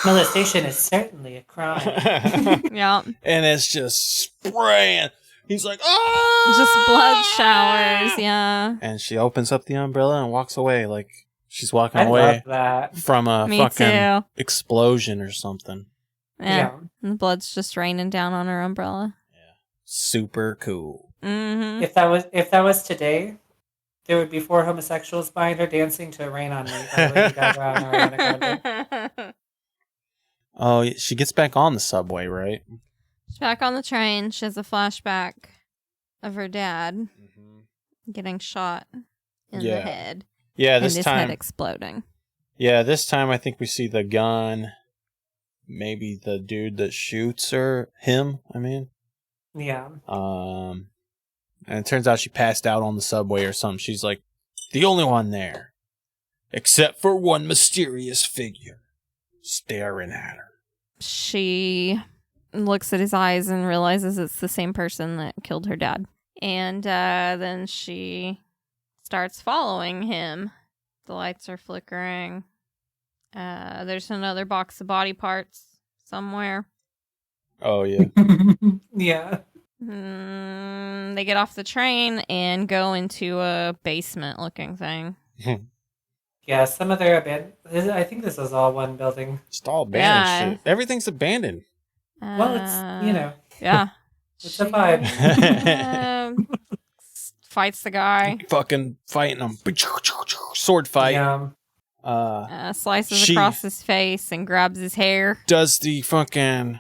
Molestation is certainly a crime. Yeah. And it's just spraying. He's like, oh! Just blood showers. Yeah. And she opens up the umbrella and walks away like she's walking I away love that. from a Me fucking too. explosion or something. Yeah. And the blood's just raining down on her umbrella. Super cool. Mm-hmm. If that was today, there would be 4 homosexuals behind her dancing to "Rain on Me" by Lady Gaga and Ariana Grande. Oh, she gets back on the subway, right? She's back on the train. She has a flashback of her dad Mm-hmm. getting shot in Yeah. the head. Yeah, And this his head time. exploding. Yeah, this time I think we see the gun. Maybe the dude that shoots her. Him, I mean. Yeah. And it turns out she passed out on the subway or something. She's like the only one there. Except for one mysterious figure staring at her. She looks at his eyes and realizes it's the same person that killed her dad. And then she starts following him. The lights are flickering. There's another box of body parts somewhere. Oh, yeah. Yeah. They get off the train and go into a basement looking thing. Yeah, some of their I think this is all one building. Just all abandoned Yeah. shit. Everything's abandoned. Well, it's, you know. Yeah. It's a vibe. Fights the guy. Fucking fighting him. Sword fight. Yeah. Slices She- across his face and grabs his hair. Does the fucking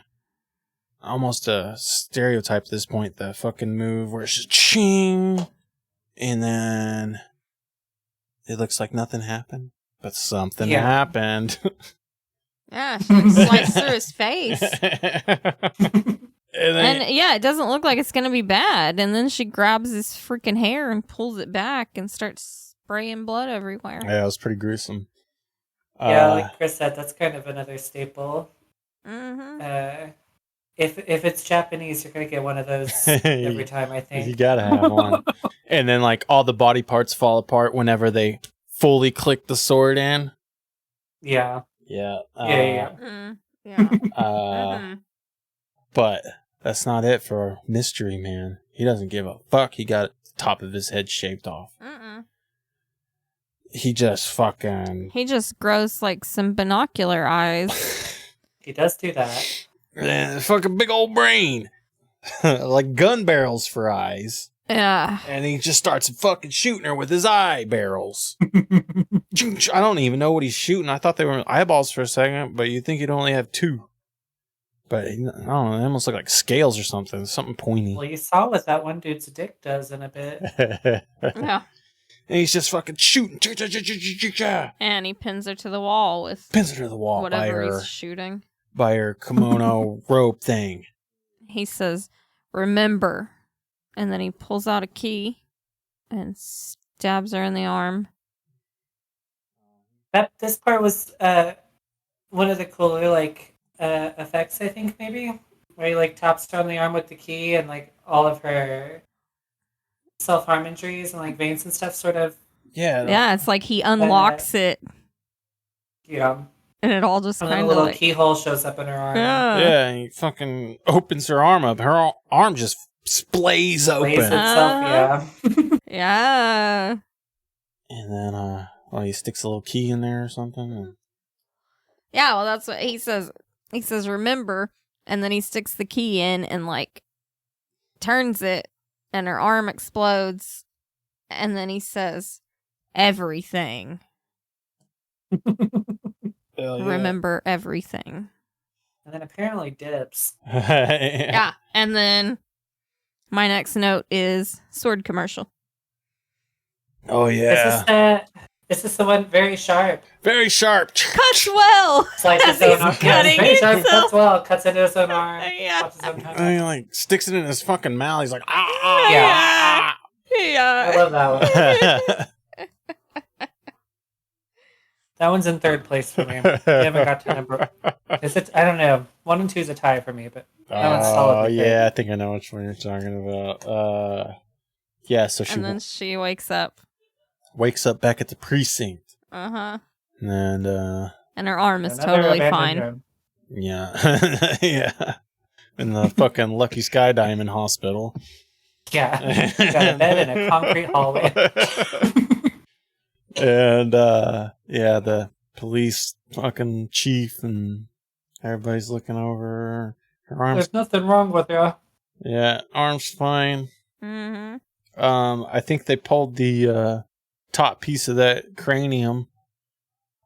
almost a stereotype at this point, the fucking move where it's just ching, and then it looks like nothing happened, but something Yeah. happened. Yeah, she sliced through his face. And then, And yeah, it doesn't look like it's gonna be bad. And then she grabs his freaking hair and pulls it back and starts spraying blood everywhere. yeah, it was pretty gruesome. Yeah, like Chris said, that's kind of another staple. Mm-hmm. If it's Japanese, you're gonna get one of those every time, I You think. gotta have one. And then like all the body parts fall apart whenever they fully click the sword in. Yeah. Yeah. Yeah. Yeah. Mhm. But that's not it for Mystery Man. He doesn't give a fuck. He got the top of his head shaved off. Mm-mm. He just fucking... He just grows like some binocular eyes. He does do that. fucking big old brain. Like gun barrels for eyes. Yeah. And he just starts fucking shooting her with his eye barrels. I don't even know what he's shooting. I thought they were eyeballs for a second, but you think he'd only have two. But I don't know, they almost look like scales or something. Something pointy. Well, you saw what that one dude's dick does in a bit. Yeah. And he's just fucking shooting. And he pins her to the wall with Pins her to the wall whatever he's shooting. by her kimono rope thing. He says, "Remember." And then he pulls out a key and stabs her in the arm. This part was one of the cooler effects, I think, maybe, where he like taps her on the arm with the key and like all of her self-harm injuries and like veins and stuff sort of, Yeah, it's like he unlocks it and and it all just a kind of little like... keyhole shows up in her arm. Yeah, and he fucking opens her arm up. Her arm just splays open. Lays itself, yeah. Yeah. And then, he sticks a little key in there or something. And... Yeah, well, that's what he says. He says, "Remember," and then he sticks the key in and, like, turns it, and her arm explodes, and then he says, "Everything. Remember everything." And then apparently dips. Yeah, and then my next note is sword commercial. Oh, yeah. Is this the one very sharp? Very sharp. Cuts well! Slices As his he's own arm. cutting Very sharp, himself. cuts well, cuts into his own arm. Yeah. chops his own tongue. And he, like, sticks it in his fucking mouth. He's like, ah! Yeah. I Yeah. love that one. That one's in third place for me. I haven't got to number. Is it? I don't know. 1 and 2 is a tie for me, but that one's Oh, solid. yeah, I think I know which one you're talking about. Yeah, so she And then she wakes up. wakes up back at the precinct. Uh-huh. And, And her arm is Another totally abandoned fine. room. yeah. Yeah. In the fucking Lucky Sky Diamond Hospital. Yeah, got a bed in a concrete hallway. And, yeah, the police fucking chief and everybody's looking over her arms. There's nothing wrong with you. Yeah, arm's fine. Mm-hmm. I think they pulled the top piece of that cranium,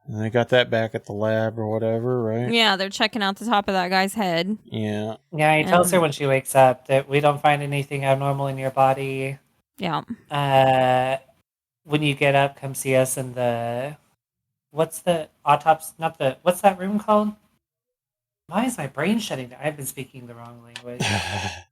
and they got that back at the lab or whatever, right? Yeah, they're checking out the top of that guy's head. Yeah. Yeah, he tells her when she wakes up that we don't find anything abnormal in your body. Yeah. When you get up, come see us in the... What's the autopsy? Not the... What's that room called? Why is my brain shutting down? I've been speaking the wrong language. I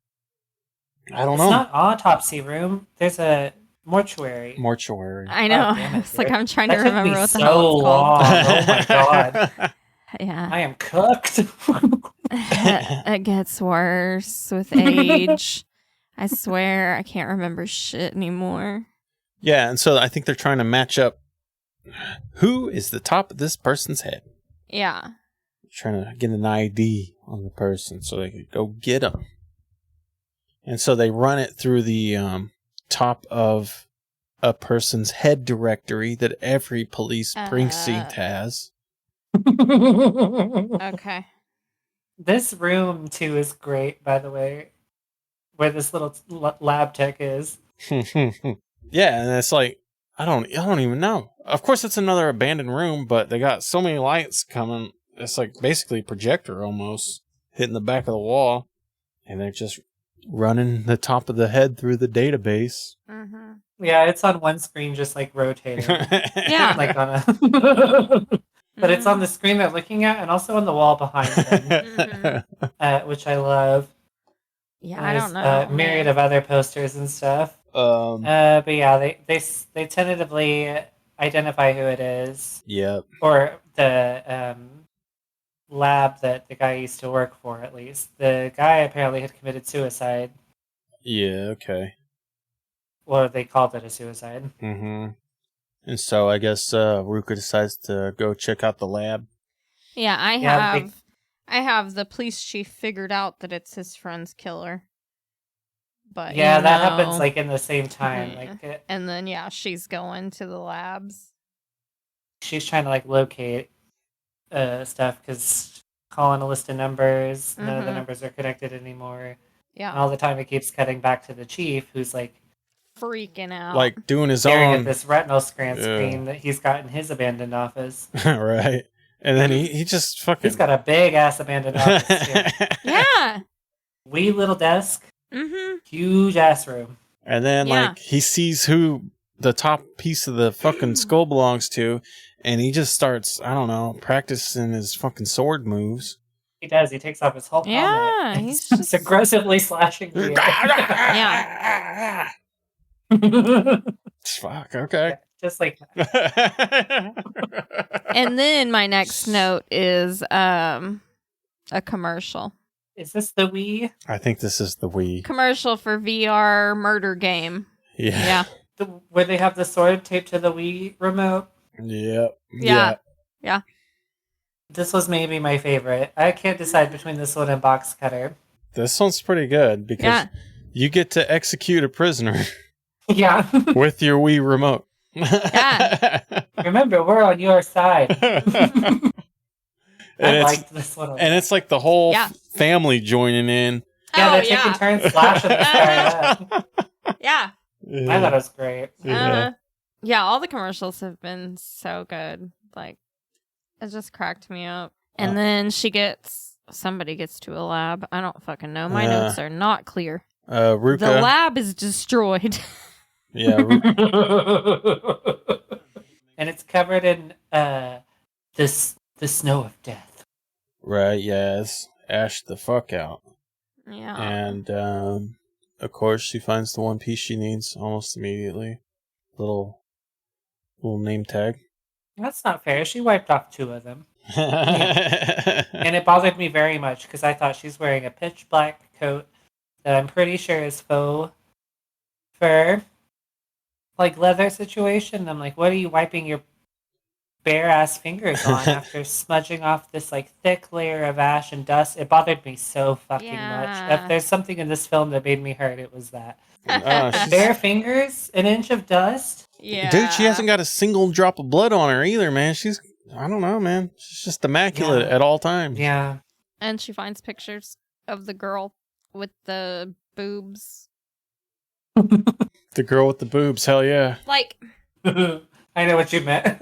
don't It's know. not autopsy room. There's a mortuary. Mortuary. I know. God damn it, It's like dude. I'm trying to That took remember me what the so hell it's called. long. Oh my god. Yeah. I am cooked. It gets worse with age. I swear I can't remember shit anymore. Yeah, and so I think they're trying to match up who is the top of this person's head. Yeah. Trying to get an ID on the person so they could go get them. And so they run it through the top of a person's head directory that every police precinct has. Okay. This room too is great, by the way. where this little lab tech is. Yeah, and it's like I don't even know. Of course, it's another abandoned room, but they got so many lights coming. It's like basically a projector almost hitting the back of the wall, and they're just running the top of the head through the database. Mm-hmm. Yeah, it's on one screen, just like rotating. Yeah. Like on a. But it's on the screen they're looking at, and also on the wall behind them, which I love. Yeah, I There's don't know. a myriad of other posters and stuff. But yeah, they tentatively identify who it is. Yep. Or the lab that the guy used to work for, at least. The guy apparently had committed suicide. Yeah. Okay. Or they called it a suicide. Mm-hmm. And so I guess Ruka decides to go check out the lab. Yeah, I have the police chief figured out that it's his friend's killer. But yeah, that happens like in the same time. Like, and then she's going to the labs. She's trying to like locate stuff because calling a list of numbers, none of the numbers are connected anymore. Yeah, and all the time it keeps cutting back to the chief, who's like freaking out, like doing his staring own at this retinal screen that he's got in his abandoned office. Right, and then he just fucking he's got a big ass abandoned office. Yeah, wee little desk, huge ass room, and then like he sees who the top piece of the fucking skull belongs to, and he just starts, I don't know, practicing his fucking sword moves. He does. He takes off his whole helmet. Yeah, he's just aggressively slashing. Yeah. Fuck. Okay. Just like that. And then my next note is a commercial. Is this the Wii? I think this is the Wii commercial for VR murder game. Yeah. Where they have the sword taped to the Wii remote. Yep. Yeah. This was maybe my favorite. I can't decide between this one and Box Cutter. This one's pretty good because you get to execute a prisoner. Yeah. With your Wii remote. Yeah. Remember, we're on your side. I liked this one. And it's like the whole family joining in. Yeah, they're taking turns slashing this guy. Yeah. I thought it was great. Yeah, all the commercials have been so good. Like, it just cracked me up. And then somebody gets to a lab. I don't fucking know. My notes are not clear. Ruka. The lab is destroyed. Yeah. And it's covered in the snow of death. Right, yes. Ash the fuck out. Yeah. And, of course, she finds the one piece she needs almost immediately. Little name tag. That's not fair. She wiped off 2 of them. And it bothered me very much because I thought she's wearing a pitch black coat that I'm pretty sure is faux fur, like leather situation. I'm like, what are you wiping your bare ass fingers on after smudging off this like thick layer of ash and dust? It bothered me so fucking much. If there's something in this film that made me hurt, it was that. Bare fingers, an inch of dust. Yeah. Dude, she hasn't got a single drop of blood on her either, man. I don't know, man. She's just immaculate at all times. Yeah. And she finds pictures of the girl with the boobs. The girl with the boobs, hell yeah. Like, I know what you meant.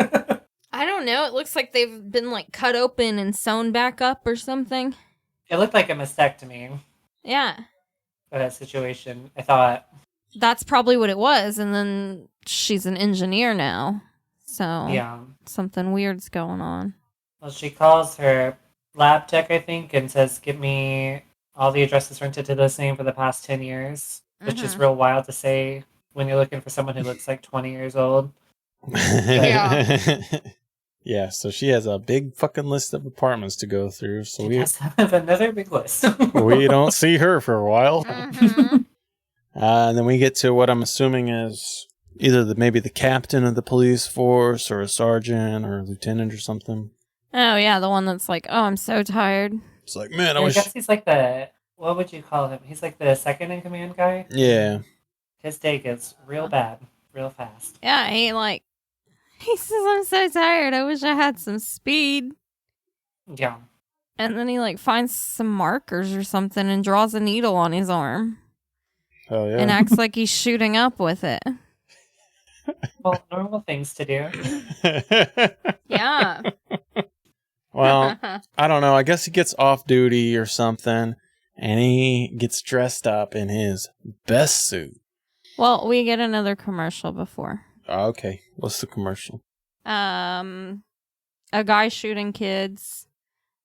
I don't know. It looks like they've been like cut open and sewn back up or something. It looked like a mastectomy. Yeah. For that situation, I thought. That's probably what it was. And then she's an engineer now. So something weird's going on. Well, she calls her lab tech, I think, and says, "Give me all the addresses rented to this name for the past 10 years," which is real wild to say when you're looking for someone who looks like 20 years old. Yeah. Yeah, so she has a big fucking list of apartments to go through. So we have another big list. We don't see her for a while. And then we get to what I'm assuming is either maybe the captain of the police force or a sergeant or a lieutenant or something. Oh, yeah, the one that's like, oh, I'm so tired. It's like, man, I I wish... guess he's like what would you call him? He's like the second in command guy? Yeah. His day gets real bad, real fast. Yeah, he says, I'm so tired. I wish I had some speed. Yeah. And then he finds some markers or something and draws a needle on his arm. Oh yeah. and acts like he's shooting up with it. Well, normal things to do. Yeah. Well, I don't know. I guess he gets off duty or something, and he gets dressed up in his best suit. Well, we get another commercial before. Okay, what's the commercial? A guy shooting kids,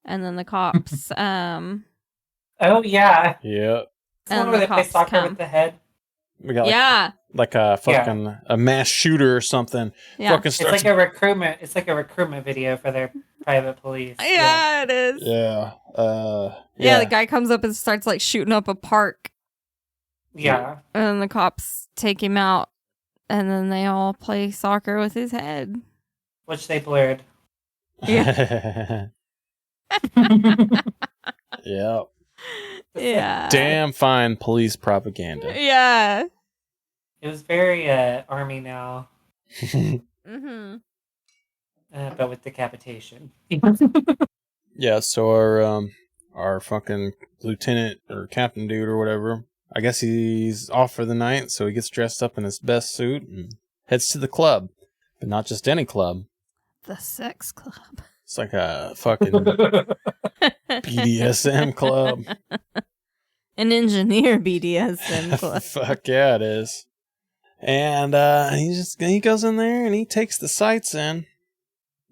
and then the cops. Oh, yeah. Yep. It's the one And where the they play cops soccer come. with the head. We got Yeah. like a fucking a mass shooter or something. Yeah. Fucking It's starts. like a recruitment. It's like a recruitment video for their private police. Yeah, it is. Yeah. Yeah, the guy comes up and starts like shooting up a park, Yeah. and then the cops take him out, and then they all play soccer with his head. Which they blurred. Yeah. Yep. Yeah. Damn fine police propaganda. Yeah. It was very Army now, Mm-hmm. but with decapitation. Yeah, so our fucking lieutenant or captain dude or whatever, I guess he's off for the night, so he gets dressed up in his best suit and heads to the club. But not just any club. The sex club. It's like a fucking BDSM club. An engineer BDSM club. Fuck yeah, it is. And he goes in there and he takes the sights in.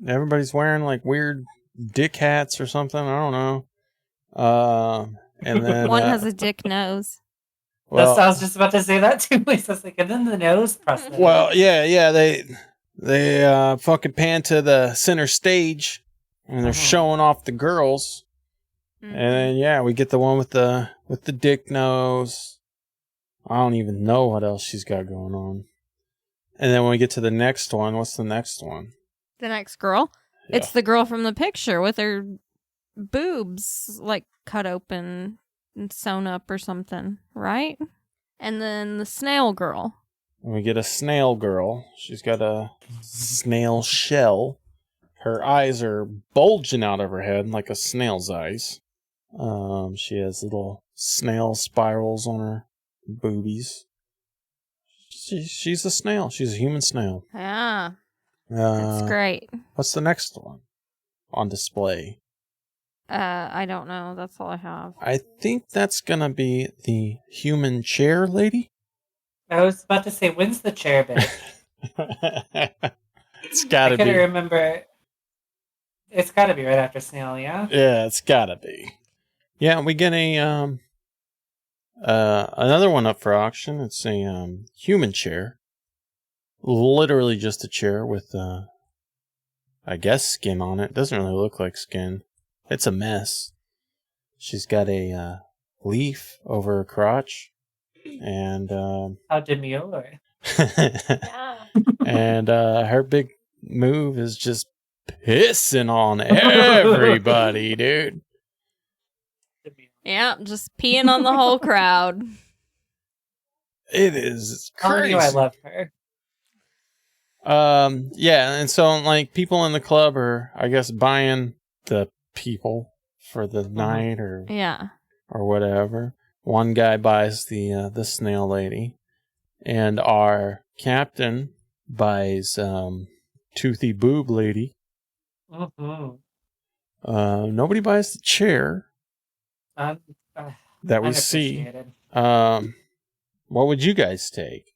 Everybody's wearing like weird dick hats or something. I don't know. And then One has a dick nose. well, I was just about to say that too. I was like, and then the nose prosthetic. well, yeah. They fucking pan to the center stage and they're showing off the girls. Mm-hmm. And then we get the one with the dick nose. I don't even know what else she's got going on. And then when we get to the next one, what's the next one? The next girl? Yeah. It's the girl from the picture with her boobs like cut open and sewn up or something, right? And then the snail girl. And we get a snail girl. She's got a snail shell. Her eyes are bulging out of her head like a snail's eyes. She has little snail spirals on her boobies. She's a snail. She's a human snail. Yeah. That's great. What's the next one on display? I don't know. That's all I have. I think that's gonna be the human chair lady. I was about to say, when's the chair bit? It's gotta I couldn't be. remember. It's gotta be right after Snail, yeah? Yeah, it's gotta be. Yeah, we get a another one up for auction. It's a human chair. Literally just a chair with I guess skin on it. Doesn't really look like skin. It's a mess. She's got a leaf over her crotch. And How demure. and her big move is just pissing on everybody, dude. Yeah, just peeing on the whole crowd. It is Telling crazy. you I love her. Yeah, and so like people in the club are, I guess, buying the people for the night or Yeah. whatever. One guy buys the snail lady, and our captain buys toothy boob lady. Mm-hmm. Nobody buys the chair that we see. Unappreciated. What would you guys take?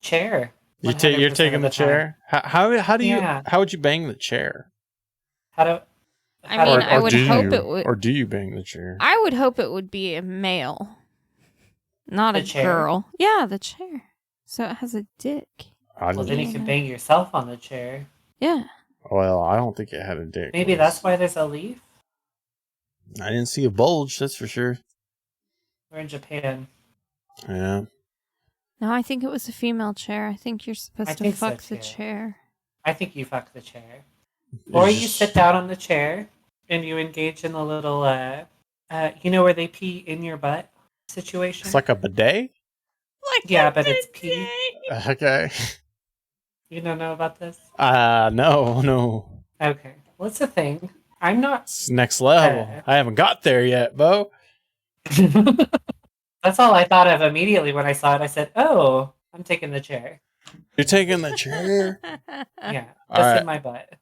Chair. You're 100% taking of the chair. How do you Yeah. how would you bang the chair? How do I mean, I would do hope you, it would. or do you bang the chair? I would hope it would be a male, not The a chair? girl. Yeah, the chair. So it has a dick. Well, then you can bang yourself on the chair. Yeah. Well, I don't think it had a dick. Maybe that's why there's a leaf. I didn't see a bulge, that's for sure. We're in Japan. Yeah. No, I think it was a female chair. I think you're supposed I to think so, fuck the too. chair. I think you fuck the chair. Or you sit down on the chair and you engage in the little, you know where they pee in your butt situation? It's like a bidet? Yeah, but it's pee. Okay. You don't know about this? No. Okay. Well, it's a thing. I'm not... It's next level. I haven't got there yet, Bo. That's all I thought of immediately when I saw it. I said, "Oh, I'm taking the chair." You're taking the chair? Yeah, All just right. in my butt.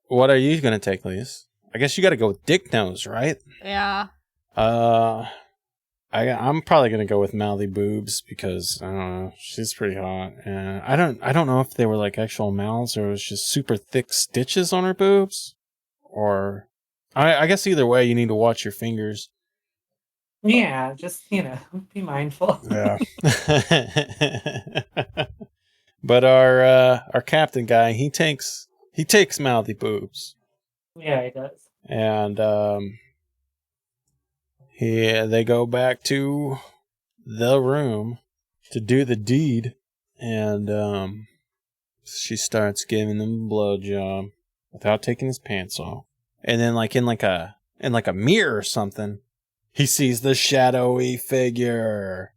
What are you going to take, Lise? I guess you got to go with dick nose, right? Yeah. I'm probably going to go with mouthy boobs because, I don't know, she's pretty hot. And I don't know if they were like actual mouths or it was just super thick stitches on her boobs. Or, I guess either way, you need to watch your fingers. Yeah, just be mindful. Yeah. But our captain guy, he takes mouthy boobs. Yeah, he does. And they go back to the room to do the deed, and she starts giving him a blowjob without taking his pants off. And then, like in a mirror or something, he sees the shadowy figure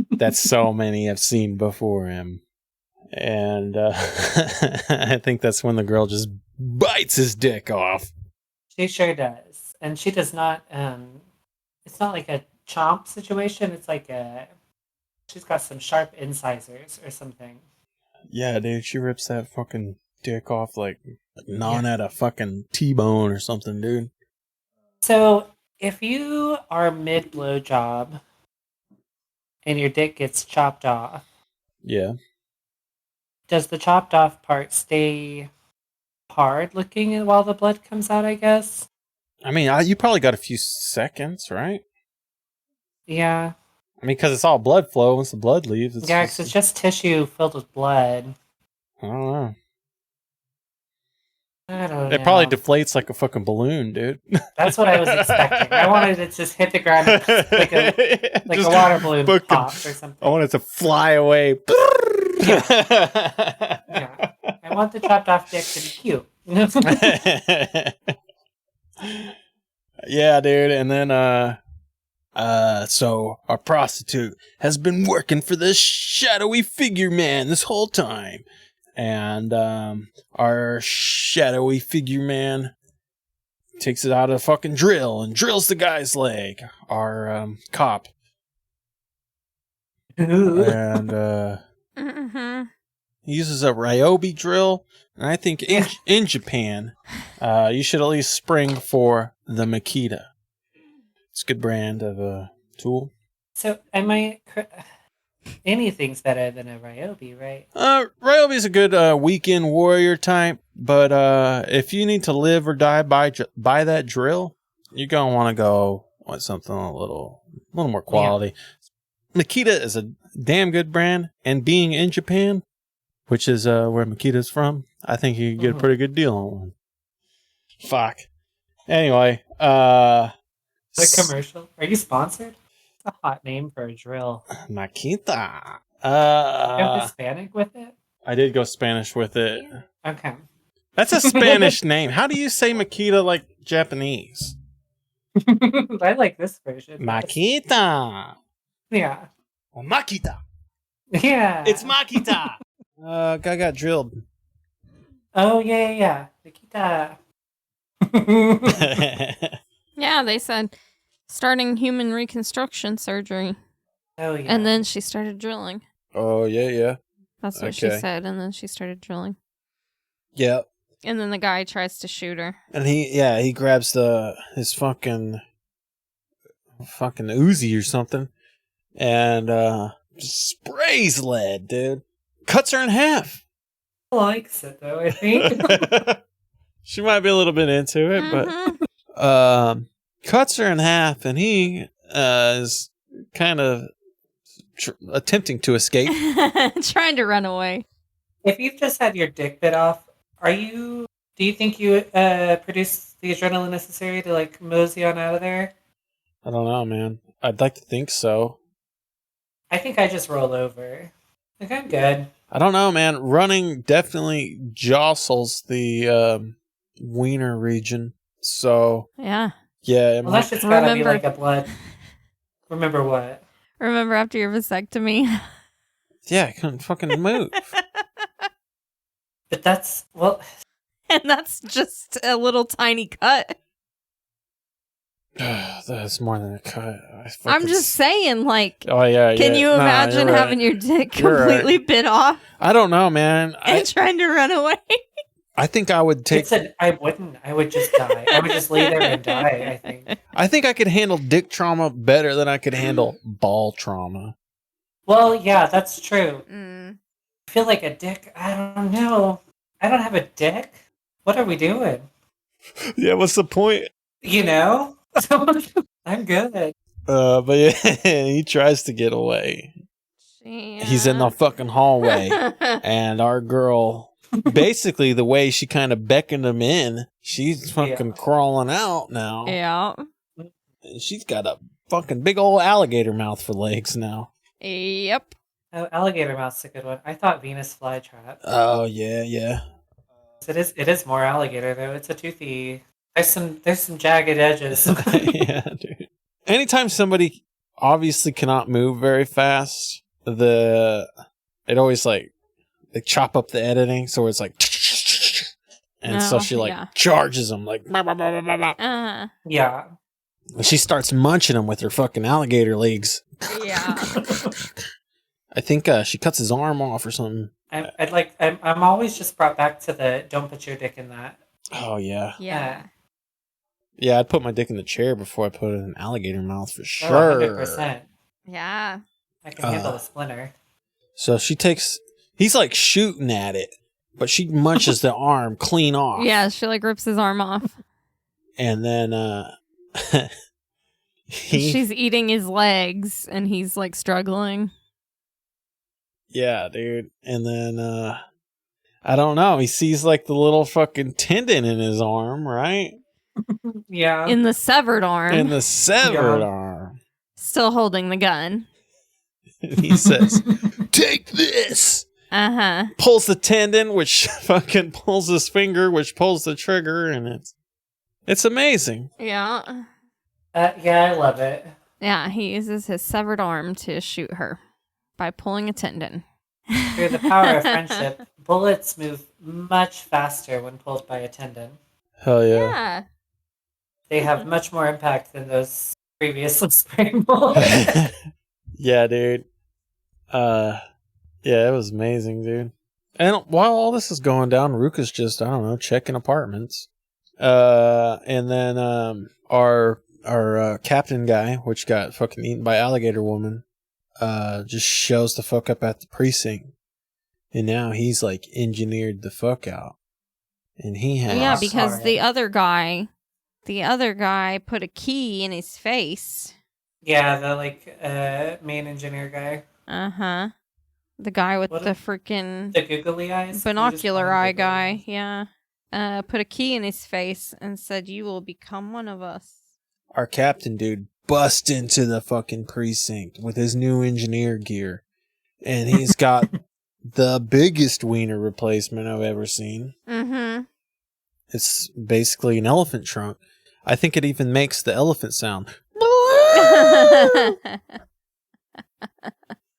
that so many have seen before him. And I think that's when the girl just bites his dick off. She sure does. And she does not, it's not like a chomp situation. It's like she's got some sharp incisors or something. Yeah, dude, she rips that fucking dick off like gnawing at a fucking T-bone or something, dude. So, if you are mid-blowjob and your dick gets chopped off, Yeah. does the chopped off part stay hard looking while the blood comes out, I guess? I mean, you probably got a few seconds, right? Yeah. I mean, because it's all blood flow. Once the blood leaves, Yeah, because it's just tissue filled with blood. I don't know. I don't know. It probably deflates like a fucking balloon, dude. That's what I was expecting. I wanted it to just hit the ground like a water balloon pop or something. I want it to fly away. Yeah. I want the chopped off dick to be cute. Yeah, dude. And then, so our prostitute has been working for this shadowy figure man this whole time. And, our shadowy figure man takes it out of a fucking drill and drills the guy's leg. Our, cop. And, he uses a Ryobi drill. And I think in Japan, you should at least spring for the Makita. It's a good brand of tool. So, anything's better than a Ryobi, right? Ryobi's a good weekend warrior type, but if you need to live or die by that drill, you're gonna want to go with something a little more quality. Yeah. Makita is a damn good brand, and being in Japan, which is where Makita's from, I think you can get a pretty good deal on one. Fuck. Anyway, The commercial. Are you sponsored? It's a hot name for a drill. Makita. You have Hispanic with it? I did go Spanish with it. Okay. That's a Spanish name. How do you say Makita like Japanese? I like this version. Makita. Yeah. Oh, Makita. Yeah. It's Makita. Guy got drilled. Oh, yeah. Makita. Yeah, they said starting human reconstruction surgery. Oh, yeah. And then she started drilling. Oh, yeah. That's what she said. And then she started drilling. Yeah. And then the guy tries to shoot her. And he grabs his fucking Uzi or something and just sprays lead, dude. Cuts her in half. Likes it, though, I think. She might be a little bit into it, but cuts her in half, and he is kind of attempting to escape. Trying to run away. If you've just had your dick bit off, do you think you produce the adrenaline necessary to, like, mosey on out of there? I don't know, man. I'd like to think so. I think I just roll over. Like, I'm good. I don't know, man. Running definitely jostles the wiener region. So Yeah. Well, that's just gotta be like a blood. Remember what? Remember after your vasectomy? Yeah, I couldn't fucking move. But that's, well... And that's just a little tiny cut. That's more than a cut. I'm just saying, like, Oh yeah. can you Nah, imagine you're right. having your dick You're right. completely bit off I don't know, man. and trying to run away? I think I would take. I wouldn't. I would just die. I would just lay there and die, I think. I think I could handle dick trauma better than I could handle ball trauma. Well, yeah, that's true. Mm. I feel like a dick. I don't know. I don't have a dick. What are we doing? Yeah, what's the point? You know? I'm good. But yeah, he tries to get away. He's in the fucking hallway, and our girl, basically the way she kind of beckoned him in, she's fucking crawling out now. Yeah. She's got a fucking big old alligator mouth for legs now. Yep. Oh, alligator mouth's a good one. I thought Venus flytrap. Oh yeah. It is more alligator though. It's a toothy. There's some jagged edges. Yeah, dude. Anytime somebody obviously cannot move very fast, it always like they chop up the editing, so it's like, and so she charges them like, Yeah. she starts munching him with her fucking alligator legs. Yeah. I think she cuts his arm off or something. I'm always just brought back to the don't put your dick in that. Oh yeah. Yeah. Yeah, I'd put my dick in the chair before I put it in an alligator mouth for sure. 100%. Yeah. I can handle a splinter. So he's like shooting at it, but she munches the arm clean off. Yeah, she like rips his arm off. And then she's eating his legs and he's like struggling. Yeah, dude. And then I don't know, he sees like the little fucking tendon in his arm, right? Yeah. In the severed arm. In the severed arm. Still holding the gun. And he says, "Take this." Uh-huh. Pulls the tendon, which fucking pulls his finger, which pulls the trigger, and it's amazing. Yeah. Yeah, I love it. Yeah, he uses his severed arm to shoot her by pulling a tendon. Through the power of friendship, bullets move much faster when pulled by a tendon. Hell yeah. Yeah. They have much more impact than those previously spraying bullets. Yeah, dude. Yeah, it was amazing, dude. And while all this is going down, Ruka's just, I don't know, checking apartments. And then our captain guy, which got fucking eaten by alligator woman, just shows the fuck up at the precinct. And now he's like engineered the fuck out. And he has... Yeah, because the other guy put a key in his face. Yeah, the main engineer guy. Uh-huh. The guy with the freaking... The googly eyes? Binocular eye guy, yeah. Put a key in his face and said, "You will become one of us." Our captain dude bust into the fucking precinct with his new engineer gear. And he's got the biggest wiener replacement I've ever seen. Mm-hmm. It's basically an elephant trunk. I think it even makes the elephant sound.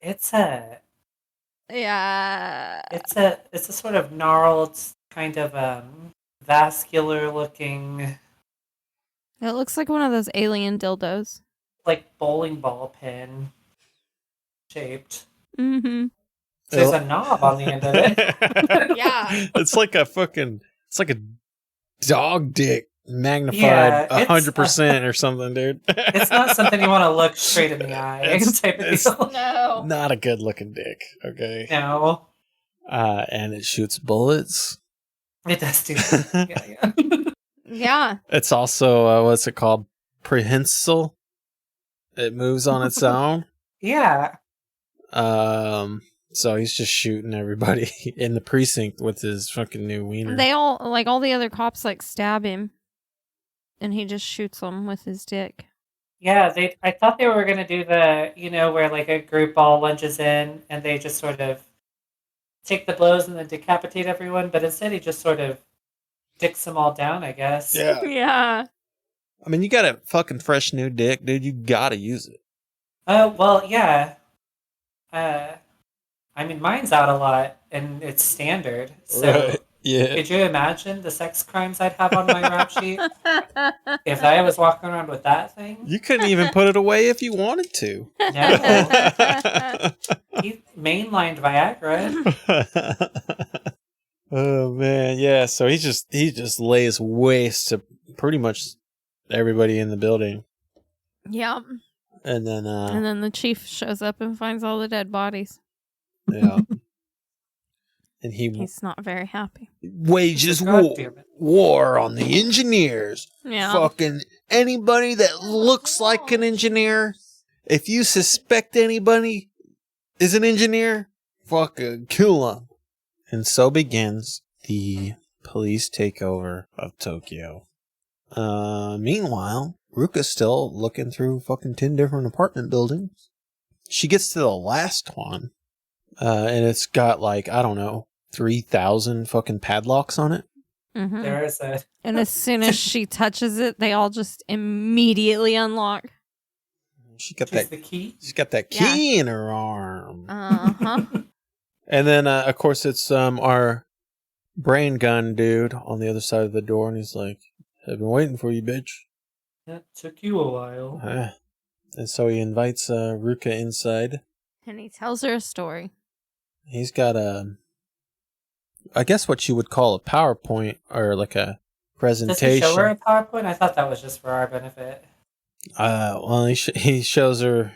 It's a sort of gnarled, kind of vascular looking. It looks like one of those alien dildos. Like bowling ball pin shaped. Mm-hmm. There's a knob on the end of it. Yeah. It's like a dog dick magnified 100% or something, dude. It's not something you want to look straight in the eye. Type of deal. No. Not a good looking dick, okay? No. And it shoots bullets. It does too. Yeah. Yeah. It's also, what's it called? Prehensile. It moves on its own. Yeah. So he's just shooting everybody in the precinct with his fucking new wiener. They all, like, all the other cops, like, stab him. And he just shoots them with his dick. Yeah, I thought they were going to do the, where, like, a group all lunges in and they just sort of take the blows and then decapitate everyone. But instead he just sort of dicks them all down, I guess. Yeah. Yeah. I mean, you got a fucking fresh new dick, dude. You gotta use it. Well, yeah. I mean, mine's out a lot, and it's standard. So, Right. Yeah. Could you imagine the sex crimes I'd have on my rap sheet if I was walking around with that thing? You couldn't even put it away if you wanted to. No. He mainlined Viagra. Oh man, yeah. So he just lays waste to pretty much everybody in the building, Yeah. and then And then the chief shows up and finds all the dead bodies. yeah, and he He's not very happy. wages God damn it. war on the engineers. Yeah. Fucking anybody that looks like an engineer. If you suspect anybody is an engineer, fucking kill them. And so begins the police takeover of Tokyo. Meanwhile, Ruka's still looking through fucking 10 different apartment buildings. She gets to the last one, and it's got like, I don't know, 3,000 fucking padlocks on it. Mhm. There is a And as soon as she touches it, they all just immediately unlock. She got she's that. the key. She's got that key in her arm. Uh-huh. And then, of course, it's our brain gun dude on the other side of the door, and he's like, "I've been waiting for you, bitch." That took you a while. And so he invites Ruka inside. And he tells her a story. He's got I guess what you would call a PowerPoint or like a presentation. Does he show her a PowerPoint? I thought that was just for our benefit. Well, he shows her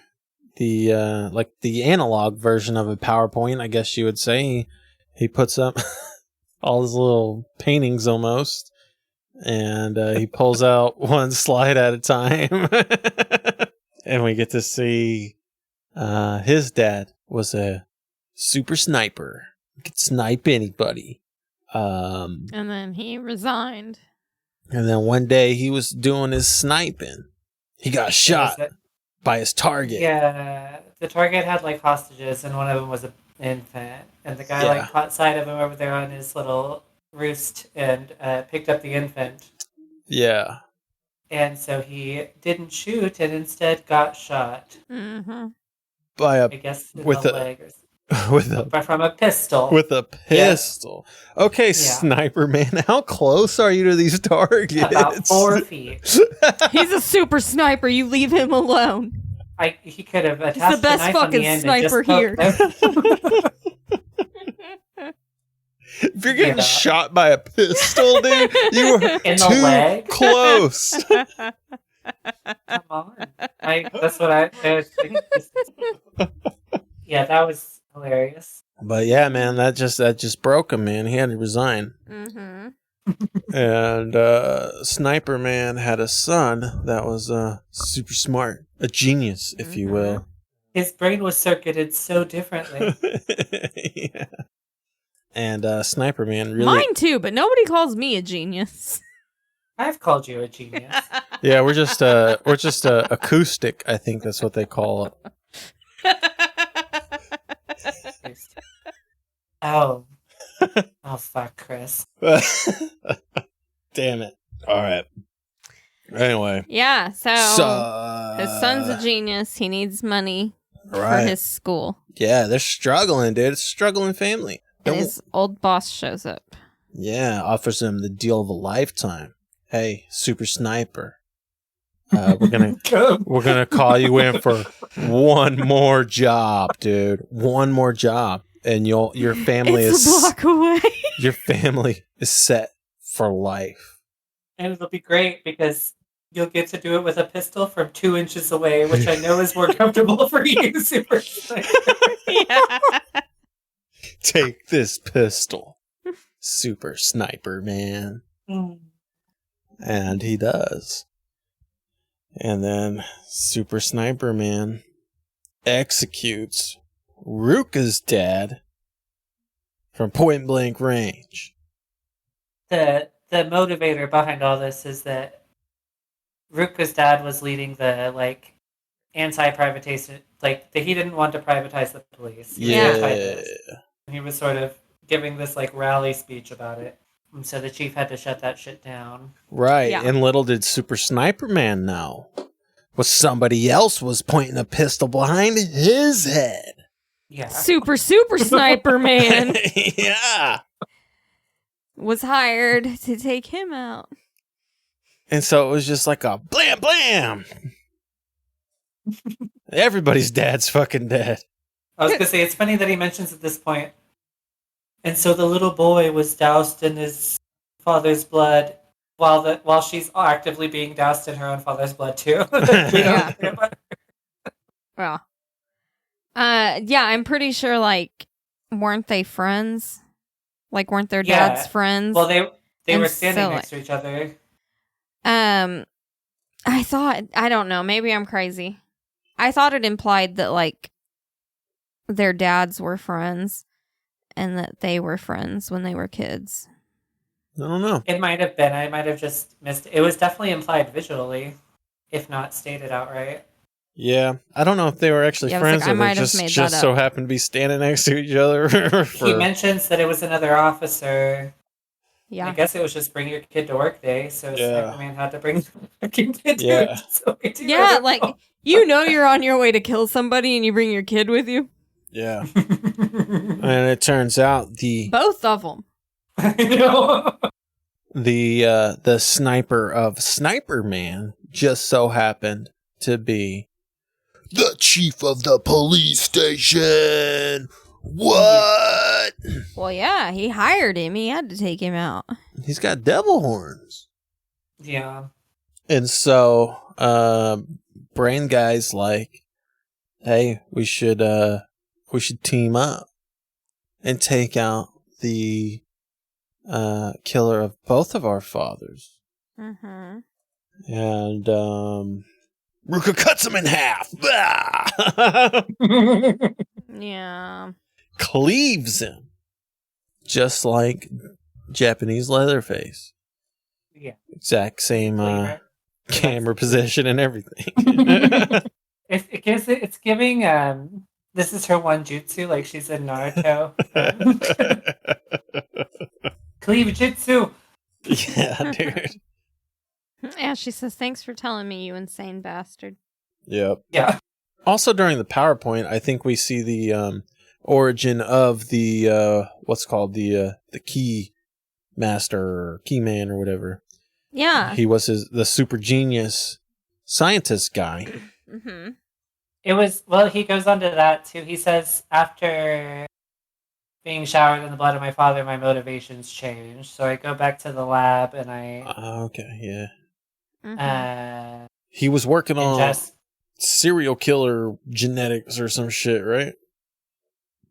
the like the analog version of a PowerPoint, I guess you would say. He puts up all his little paintings almost, and he pulls out one slide at a time, and we get to see his dad was a super sniper. Could snipe anybody. And then he resigned. And then one day he was doing his sniping. He got shot by his target. Yeah, the target had like hostages, and one of them was an infant. And the guy like caught sight of him over there on his little roost and picked up the infant. Yeah. And so he didn't shoot and instead got shot. Mm-hmm. By I guess in with the a leg or with from a pistol. with a pistol. Okay, Yeah. Sniper Man, how close are you to these targets? About 4 feet. He's a super sniper. You leave him alone. He could have attached the best a knife on the fucking end sniper and just poked him. If you're getting Yeah. shot by a pistol, dude, you were In the too leg? close. Come on. That's what I was thinking. Yeah, that was hilarious. But yeah, man, that just broke him, man. He had to resign. Mm-hmm. And Sniper Man had a son that was super smart, a genius, if you will. His brain was circuited so differently. Yeah. And Sniper Man really. Mine too, but nobody calls me a genius. I've called you a genius. Yeah, we're just acoustic. I think that's what they call it. Oh, fuck, Chris. Damn it! All right. Anyway, Yeah, so his son's a so genius. He needs money for right. his school. Yeah, they're struggling, dude. It's a struggling family. And his old boss shows up. Yeah, offers him the deal of a lifetime. Hey, super sniper. We're gonna call you in for one more job, dude. One more job, and your family It's a block away. your family is set for life. And it'll be great because you'll get to do it with a pistol from 2 inches away, which I know is more comfortable for you, Super Sniper. Yeah. Take this pistol, super sniper man. And he does. And then Super Sniper Man executes Ruka's dad from point blank range. The motivator behind all this is that Ruka's dad was leading the like anti-privatization, he didn't want to privatize the police. He was anti-this. And he was sort of giving this like rally speech about it. And so the chief had to shut that shit down. Right. Yeah. And little did Super Sniper Man know, was somebody else was pointing a pistol behind his head. Yeah. Super sniper man. Yeah. was hired to take him out. And so it was just like a blam blam. Everybody's dad's fucking dead. I was gonna say, it's funny that he mentions at this point. And so the little boy was doused in his father's blood while she's actively being doused in her own father's blood too. Yeah. Well, yeah, I'm pretty sure, like, weren't they friends? Like, weren't their dads friends? Well, they And were standing so, next to each other. I thought, I don't know, maybe I'm crazy. I thought it implied that, like, their dads were friends and that they were friends when they were kids. I don't know. It might have been. I might have just missed it. It was definitely implied visually, if not stated outright. Yeah, I don't know if they were actually Yeah, I was friends like, I or might they have made just that so up. happened to be standing next to each other. He mentions that it was another officer. Yeah. I guess it was just bring your kid to work day, so Yeah. Sniper Man had to bring the fucking kid Yeah. to so Yeah, like, you know you're on your way to kill somebody and you bring your kid with you? Yeah. And it turns out Both of them. I know. the sniper of Sniper Man just so happened to be the chief of the police station. What? Well, yeah, he hired him. He had to take him out. He's got devil horns. Yeah. And so Brain Guy's like, hey, we should team up and take out the killer of both of our fathers. Mm-hmm. And Ruka cuts him in half. Yeah. Cleaves him. Just like Japanese Leatherface. Yeah. Exact same camera position and everything. It's giving this is her one jutsu, like she's in Naruto. Cleave jutsu. Yeah, dude. Yeah, she says, thanks for telling me, you insane bastard. Yep. Yeah. Also during the PowerPoint, I think we see the origin of the what's called the key master or key man or whatever. Yeah. He was the super genius scientist guy. Mm-hmm. It was, well, he goes on to that too. He says, after being showered in the blood of my father, my motivations changed. So I go back to the lab and I Okay, yeah. Mm-hmm. He was working on ingest. serial killer genetics or some shit, right?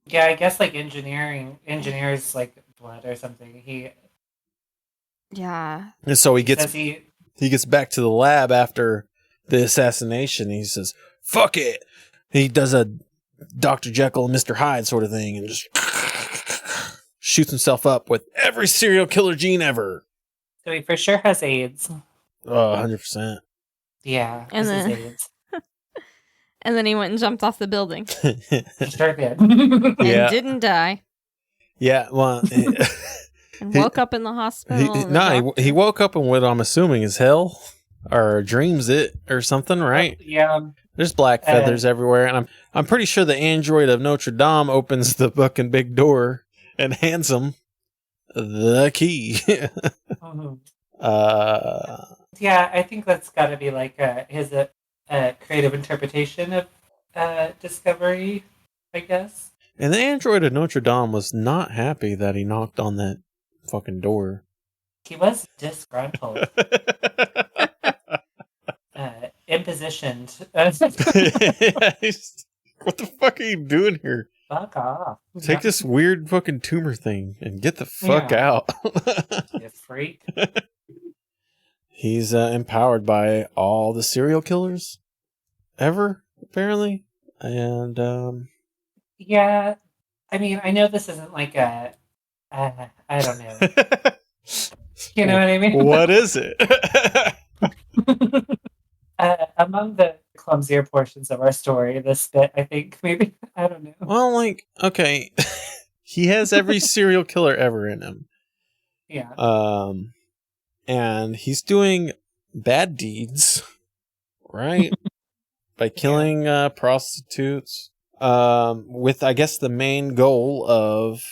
Yeah, I guess like engineers like blood or something. Yeah. And so he Says gets back to the lab after the assassination. He says, "Fuck it." He does a Dr. Jekyll and Mr. Hyde sort of thing and just shoots himself up with every serial killer gene ever. So he for sure has AIDS. 100%. Yeah, And this then- is AIDS. And then he went and jumped off the building He sure did. and Yeah. didn't die Yeah, well, and woke up in the hospital. and the doctor- he woke up in what I'm assuming is hell or dreams it or something, right? Yeah. There's black feathers everywhere, and I'm pretty sure the android of Notre Dame opens the fucking big door and hands him the key. Mhm. uh, Yeah, I think that's got to be like his creative interpretation of Discovery, I guess. and the android of Notre Dame was not happy that he knocked on that fucking door. He was disgruntled, impositioned. What the fuck are you doing here? Fuck off. Take this weird fucking tumor thing and get the fuck Yeah. out. You freak. He's empowered by all the serial killers ever, apparently. And, Yeah, I mean, I know this isn't like I don't know. You know what I mean? what is it? Among the clumsier portions of our story, this bit, I think, maybe, I don't know. Well, like, okay. He has every serial killer ever in him. Yeah. And he's doing bad deeds, right? By killing prostitutes. With, I guess, the main goal of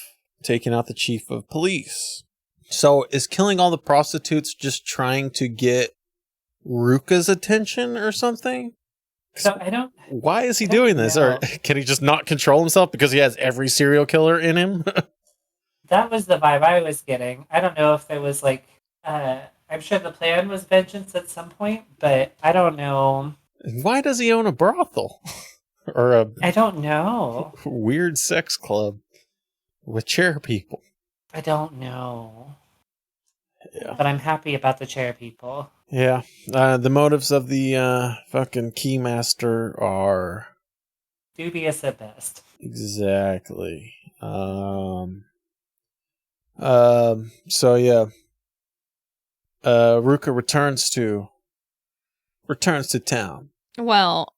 taking out the chief of police. So is killing all the prostitutes just trying to get Ruka's attention or something? So I don't. Why is he I don't doing this? Or know. can he just not control himself because he has every serial killer in him? That was the vibe I was getting. I don't know if there was like. I'm sure the plan was vengeance at some point, but I don't know. Why does he own a brothel? Or a I don't know. weird sex club with chair people? I don't know. Yeah. But I'm happy about the chair people. Yeah. The motives of the fucking keymaster are Dubious at best. exactly. So yeah. Ruka returns to town. Well,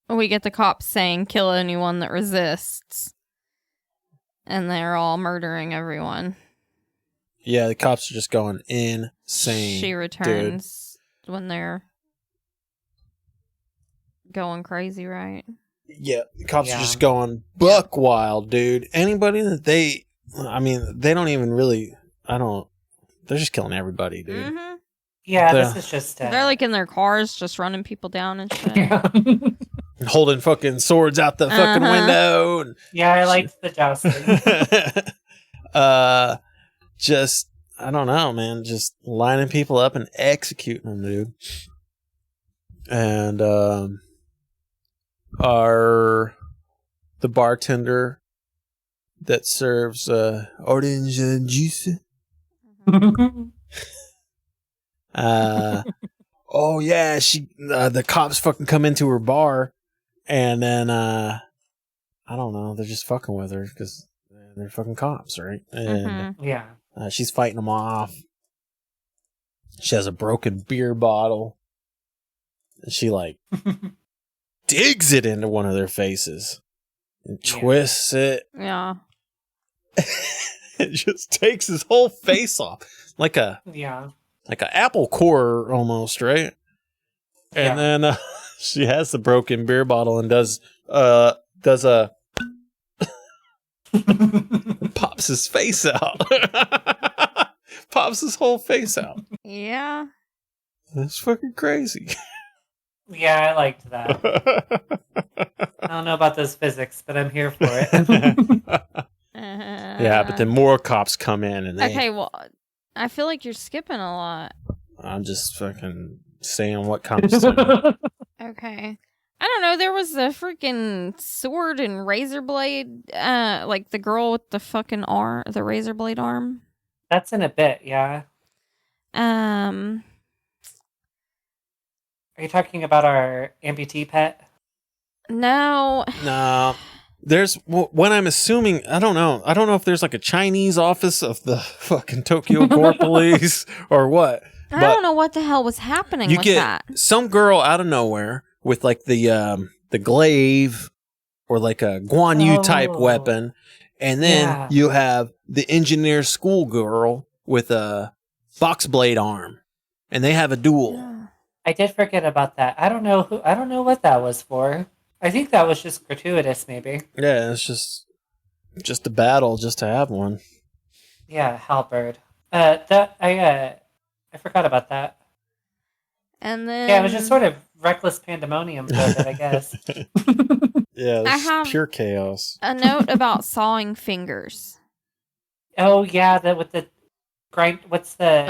we get the cops saying kill anyone that resists. And they're all murdering everyone. Yeah, the cops are just going insane. She returns when they're going crazy, right? Yeah, the cops are Yeah. just going buck wild, dude. Anybody that they don't even really, they're just killing everybody, dude. Mm-hmm. Yeah, The- this is just. They're like in their cars just running people down and shit. Yeah. Holding fucking swords out the fucking window. And Yeah, I liked the jousting. just, I don't know, man. Just lining people up and executing them, dude. And, the bartender that serves, orange juice. Oh yeah, the cops fucking come into her bar, and then, I don't know, they're just fucking with her, because they're fucking cops, right? And, Yeah. she's fighting them off. She has a broken beer bottle. And she, like, digs it into one of their faces. And twists it. Yeah. It just takes his whole face off. Like a apple core almost, right? And then she has the broken beer bottle and does a pops his face out. Pops his whole face out. Yeah. That's fucking crazy. Yeah, I liked that. I don't know about those physics, but I'm here for it. Yeah, but then more cops come in and they... Okay, well, I feel like you're skipping a lot. I'm just fucking saying what comes to me. Okay. I don't know, there was a freaking sword and razor blade, like the girl with the fucking arm, the razor blade arm. That's in a bit, yeah. Are you talking about our amputee pet? No. No. There's what I'm assuming, I don't know if there's like a Chinese office of the fucking Tokyo Gore police or what. I don't know what the hell was happening with that. Some girl out of nowhere with like the glaive or like a Guan Yu type weapon, and then you have the engineer schoolgirl with a box blade arm, and they have a duel. I did forget about that. I don't know what that was for. I think that was just gratuitous, maybe. Yeah, it's just a battle just to have one. Yeah, halberd. I forgot about that. And then Yeah, it was just sort of reckless pandemonium for a bit, I guess. Yeah, I this have is pure chaos. a note about sawing fingers. Oh yeah, that with the grind. What's the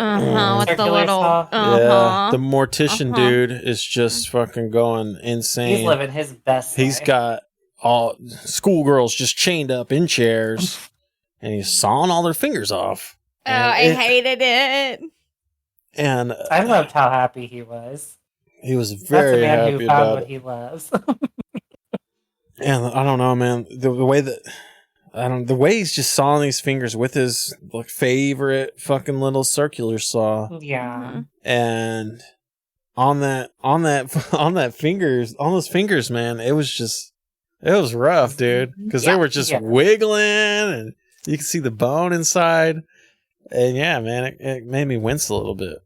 With the circular little saw? Yeah, the mortician dude is just fucking going insane. He's living his best. He's life. got all schoolgirls just chained up in chairs, and he's sawing all their fingers off. Oh, I hated it. And I loved how happy he was. he was That's very a man happy who found about what it. he loves. And I don't know, man. The way he's just sawing these fingers with his like favorite fucking little circular saw, yeah. and on those fingers, man, it was rough, dude, because they were just wiggling, and you could see the bone inside, and yeah, man, it made me wince a little bit.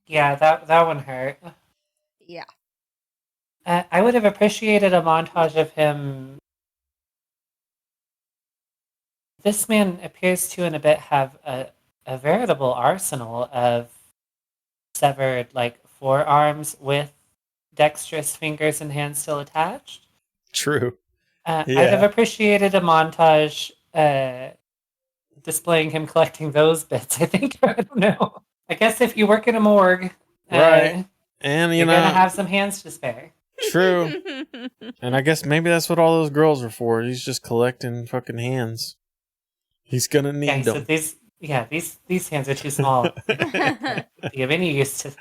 Yeah, that one hurt. Yeah. I would have appreciated a montage of him. This man appears to, in a bit, have a veritable arsenal of severed like forearms with dexterous fingers and hands still attached. True. I'd have appreciated a montage displaying him collecting those bits. I think I don't know. I guess if you work in a morgue, Right. And you're gonna have some hands to spare. True. And I guess maybe that's what all those girls are for. He's just collecting fucking hands. He's gonna need them. So these hands are too small to be of any use to.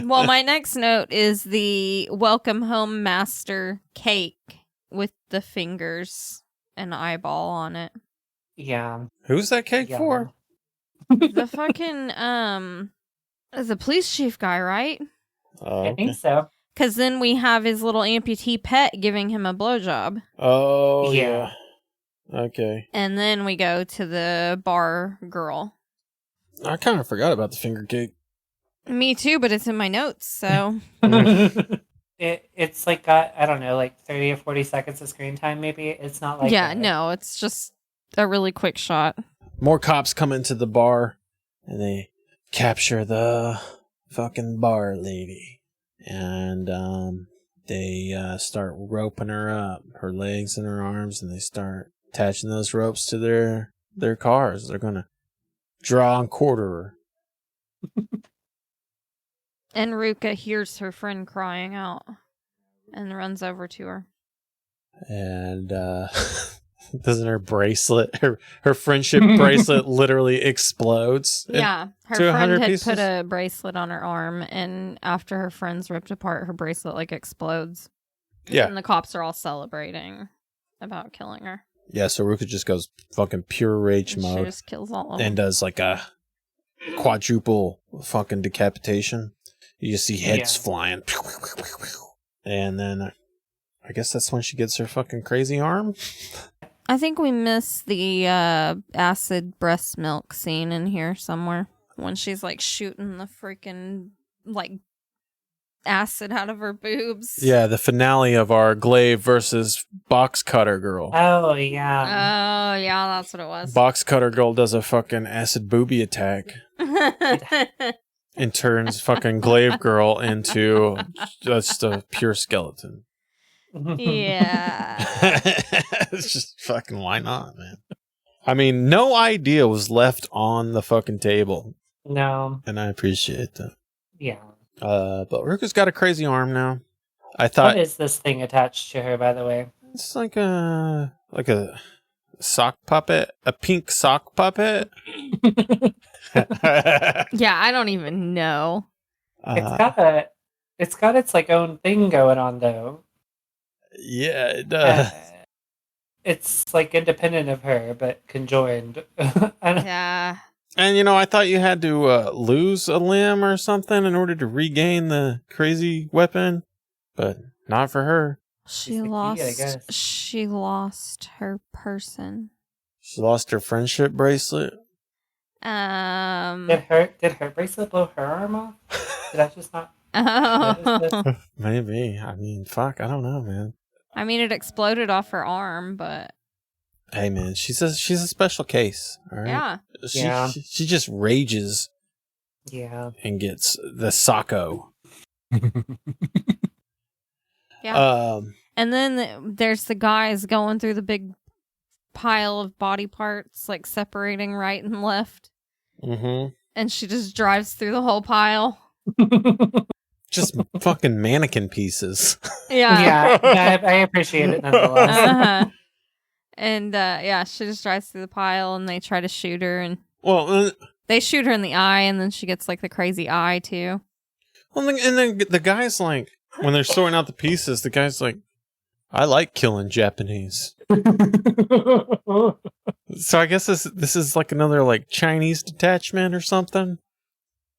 Well, my next note is the Welcome Home Master cake with the fingers and eyeball on it. Yeah. Who's that cake for? The fucking the police chief guy, right? Oh, I think so. Because then we have his little amputee pet giving him a blowjob. Oh, yeah. Okay. And then we go to the bar girl. I kind of forgot about the finger cake. Me too, but it's in my notes, so. It's like got, I don't know, like 30 or 40 seconds of screen time, maybe. It's not like. Yeah, no, it's just a really quick shot. More cops come into the bar and they capture the fucking bar lady. And they start roping her up, her legs and her arms, and they start attaching those ropes to their cars. They're gonna draw and quarter her. And Ruka hears her friend crying out and runs over to her. And doesn't her bracelet, her friendship bracelet literally explodes? Yeah, her to 100 friend had pieces? put a bracelet on her arm, and after her friend's ripped apart, her bracelet like explodes. Yeah. And the cops are all celebrating about killing her. Yeah, so Ruka just goes fucking pure rage And she mode just kills all of and them. does like a quadruple fucking decapitation. You just see heads flying. And then I guess that's when she gets her fucking crazy arm. I think we missed the acid breast milk scene in here somewhere. When she's like shooting the freaking like acid out of her boobs. Yeah, the finale of our glaive versus box cutter girl. Oh, yeah. Oh, yeah, that's what it was. Box cutter girl does a fucking acid boobie attack and turns fucking glaive girl into just a pure skeleton. Yeah. It's just fucking why not, man? I mean, no idea was left on the fucking table. No. And I appreciate that. Yeah. But Ruka's got a crazy arm now. I thought What is this thing attached to her, by the way? it's like a sock puppet, a pink sock puppet. Yeah, I don't even know. It's got its like own thing going on though. Yeah, it does. It's like independent of her, but conjoined. Yeah. And you know, I thought you had to lose a limb or something in order to regain the crazy weapon, but not for her. She the key, I lost. guess. She lost her person. She lost her friendship bracelet. Did her bracelet blow her arm off? Did I just not? notice this? Maybe. I mean, fuck. I don't know, man. I mean, it exploded off her arm, but Hey, man, she's a special case. All right. yeah. She just rages Yeah. and gets the socko. Yeah. And then there's the guys going through the big pile of body parts, like separating right and left. Mm-hmm. And she just drives through the whole pile. Just fucking mannequin pieces. Yeah. Yeah, I appreciate it nonetheless. Uh-huh. And yeah, she just drives through the pile and they try to shoot her and Well, they shoot her in the eye and then she gets like the crazy eye too. and then the guy's like, when they're sorting out the pieces, the guy's like, I like killing Japanese. So I guess this is like another like Chinese detachment or something.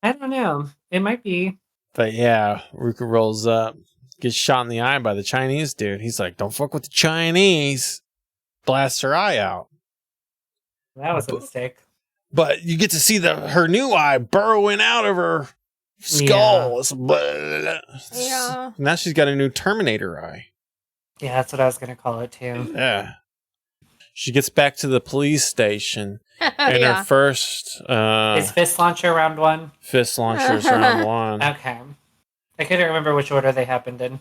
I don't know. It might be. But yeah, Ruka rolls up, gets shot in the eye by the Chinese dude. He's like, don't fuck with the Chinese. Blasts her eye out. That was a mistake. But you get to see her new eye burrowing out of her skull. Yeah. Now she's got a new Terminator eye. Yeah, that's what I was going to call it too. Yeah. She gets back to the police station, and Yeah. her first Is fist launcher round one? fist launchers round one. Okay. I couldn't remember which order they happened in.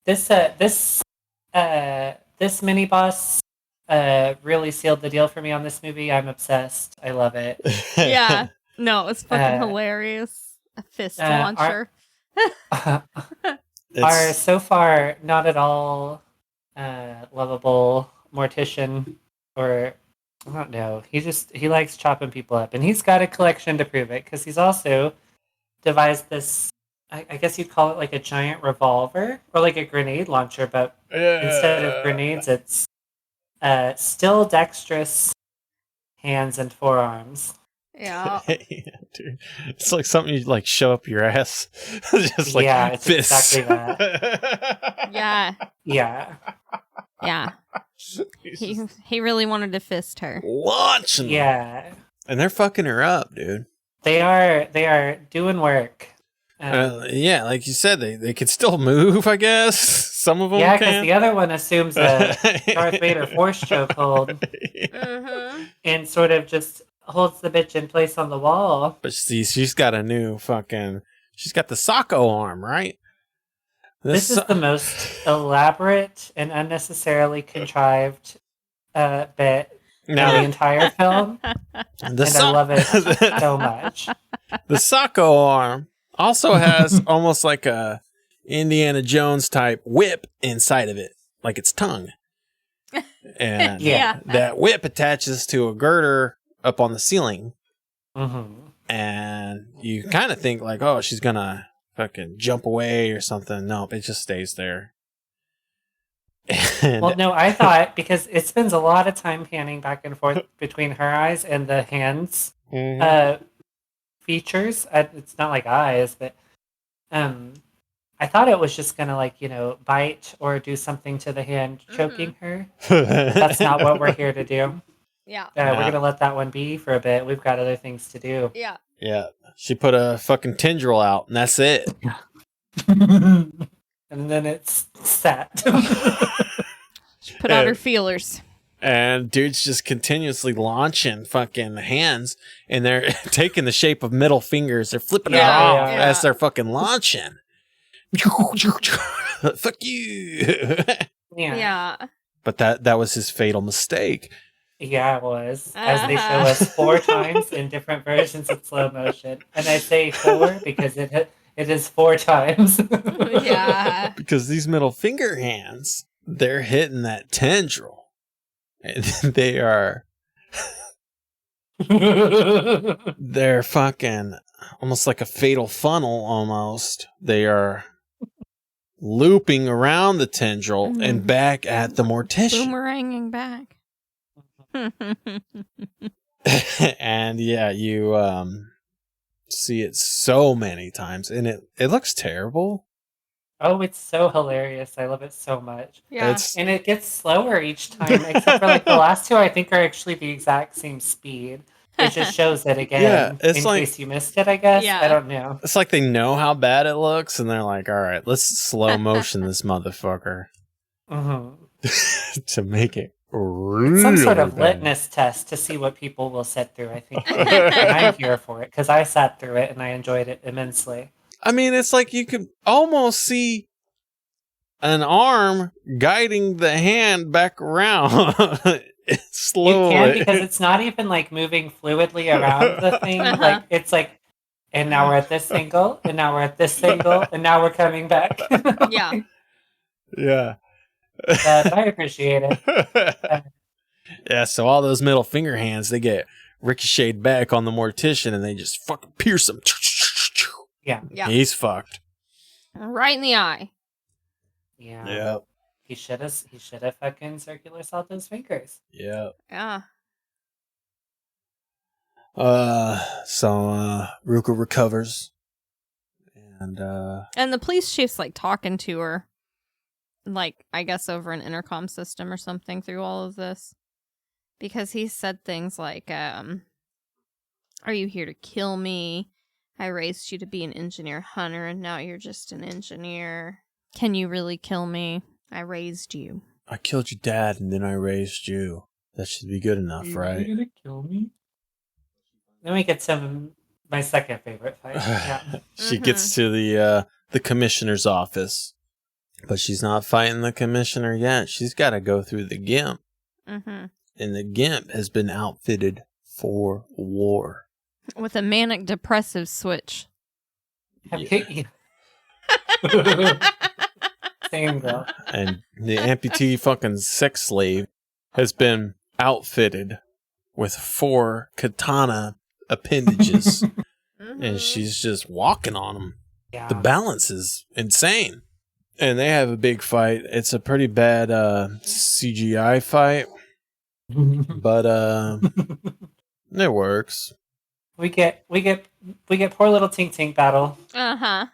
This mini boss really sealed the deal for me on this movie. I'm obsessed. I love it. Yeah. No, it's fucking Uh, hilarious. A fist our- launcher. Are It's, so far not at all lovable mortician, or I don't know. He likes chopping people up, and he's got a collection to prove it because he's also devised this. I guess you'd call it like a giant revolver or like a grenade launcher, but instead of grenades, it's still dexterous hands and forearms. Yeah. yeah, dude. It's like something you like shove up your ass. Just like Yeah, it's fists. exactly that. Yeah. Yeah. Yeah. He really wanted to fist her. Launching them. Yeah. And they're fucking her up, dude. They are doing work. Yeah, like you said, they could still move, I guess. Some of them Yeah, because can. the other one assumes a Darth Vader force chokehold Mm-hmm. and sort of just holds the bitch in place on the wall. But she's got a new fucking... She's got the Socko arm, right? This is the most elaborate and unnecessarily contrived bit in the entire film, and I love it so much. The Socko arm also has almost like a Indiana Jones type whip inside of it, like its tongue. And Yeah. that whip attaches to a girder up on the ceiling. Mm-hmm. And you kind of think like, oh, she's gonna fucking jump away or something. Nope, it just stays there. And Well, no, I thought because it spends a lot of time panning back and forth between her eyes and the hands features. It's not like eyes, but I thought it was just gonna like bite or do something to the hand, choking her. That's not what we're here to do. Yeah. We're gonna let that one be for a bit. We've got other things to do. Yeah. yeah, she put a fucking tendril out, and that's it. And then it's set. She put out her feelers. And dude's just continuously launching fucking hands, and they're taking the shape of middle fingers. They're flipping it Yeah, off yeah. as they're fucking launching. Fuck you. Yeah. But that was his fatal mistake. Yeah, it was. As they show us 4 times in different versions of slow motion. And I say 4 because it is 4 times. Yeah. Because these middle finger hands, they're hitting that tendril. And they are... they're fucking almost like a fatal funnel almost. They are looping around the tendril and back at the mortician. Boomeranging back. And yeah, you see it so many times, and it looks terrible. Oh, it's so hilarious. I love it so much. Yeah. And it gets slower each time, except for like the last 2 I think are actually the exact same speed. It just shows it again. Yeah, it's in like- case you missed it, I guess. Yeah. I don't know. It's like they know how bad it looks, and they're like, all right, let's slow motion this motherfucker Mm-hmm. to make it really Some sort of bad. litmus test to see what people will sit through, I think. And I'm here for it because I sat through it and I enjoyed it immensely. I mean, it's like you could almost see an arm guiding the hand back around. It's You slowly. can because it's not even like moving fluidly around the thing. Like it's like, and now we're at this angle, and now we're at this angle, and now we're coming back. Yeah. Yeah. But I appreciate it. Yeah, so all those middle finger hands, they get ricocheted back on the mortician, and they just fucking pierce him. Yeah. Yeah. He's fucked. Right in the eye. Yeah. Yep. He should have fucking circular sawed those fingers. Yep. Yeah. So Ruka recovers. And And the police chief's like talking to her. Like, I guess over an intercom system or something through all of this. Because he said things like, are you here to kill me? I raised you to be an engineer hunter and now you're just an engineer. Can you really kill me? I raised you. I killed your dad and then I raised you. That should be good enough, right? You're gonna kill me? Then we get to my second favorite fight. Yeah. She gets to the commissioner's office, but she's not fighting the commissioner yet. She's got to go through the GIMP. Mm-hmm. And the GIMP has been outfitted for war. With a manic depressive switch. Same girl. And the amputee fucking sex slave has been outfitted with 4 katana appendages. And she's just walking on them. Yeah. The balance is insane. And they have a big fight. It's a pretty bad CGI fight. But it works. We get poor little Tink Tink battle. Uh-huh.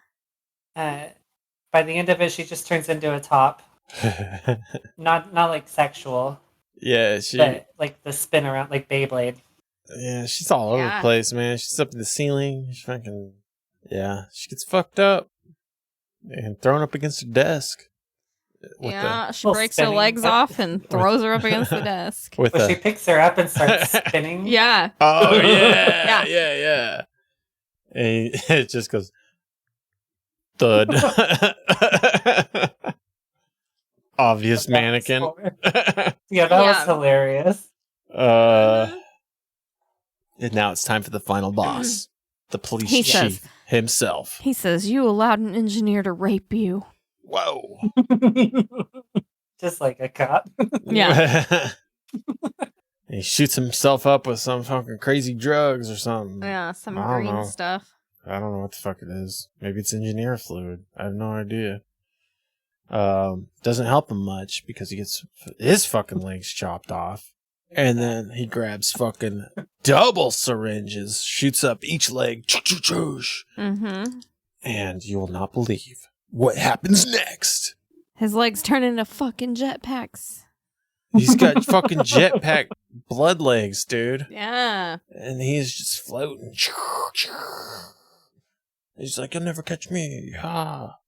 By the end of it, she just turns into a top. Not like sexual, Yeah, but like the spin around, like Beyblade. Yeah, she's all over the place, man. She's up in the ceiling. She fucking, yeah, she gets fucked up and thrown up against her desk. She breaks her legs off and throws her up against the desk. She picks her up and starts spinning. Yeah. Oh yeah, yeah. And it just goes thud. Obvious mannequin. Yeah, that was hilarious. And now it's time for the final boss, the police chief himself. He says, "You allowed an engineer to rape you." Whoa. Just like a cop. Yeah. He shoots himself up with some fucking crazy drugs or something. Yeah, some I don't green know. stuff. I don't know what the fuck it is. Maybe it's engineer fluid. I have no idea. Doesn't help him much because he gets his fucking legs chopped off. And then he grabs fucking double syringes, shoots up each leg. Mm-hmm. And you will not believe what happens next. His legs turn into fucking jetpacks. He's got fucking jetpack blood legs, dude. Yeah. And he's just floating. He's like, "You'll never catch me." Ha.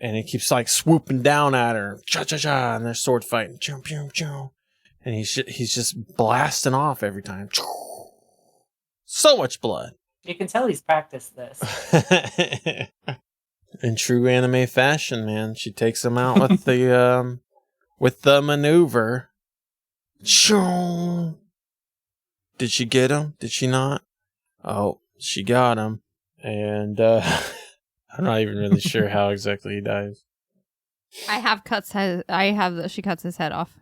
And he keeps like swooping down at her. Cha-cha-cha. And they're sword fighting. Choo, choo, choo. And he's just blasting off every time. So much blood. You can tell he's practiced this. In true anime fashion, man, she takes him out with the maneuver. Did she get him? Did she not? Oh, she got him. And I'm not even really sure how exactly he dies. She cuts his head off.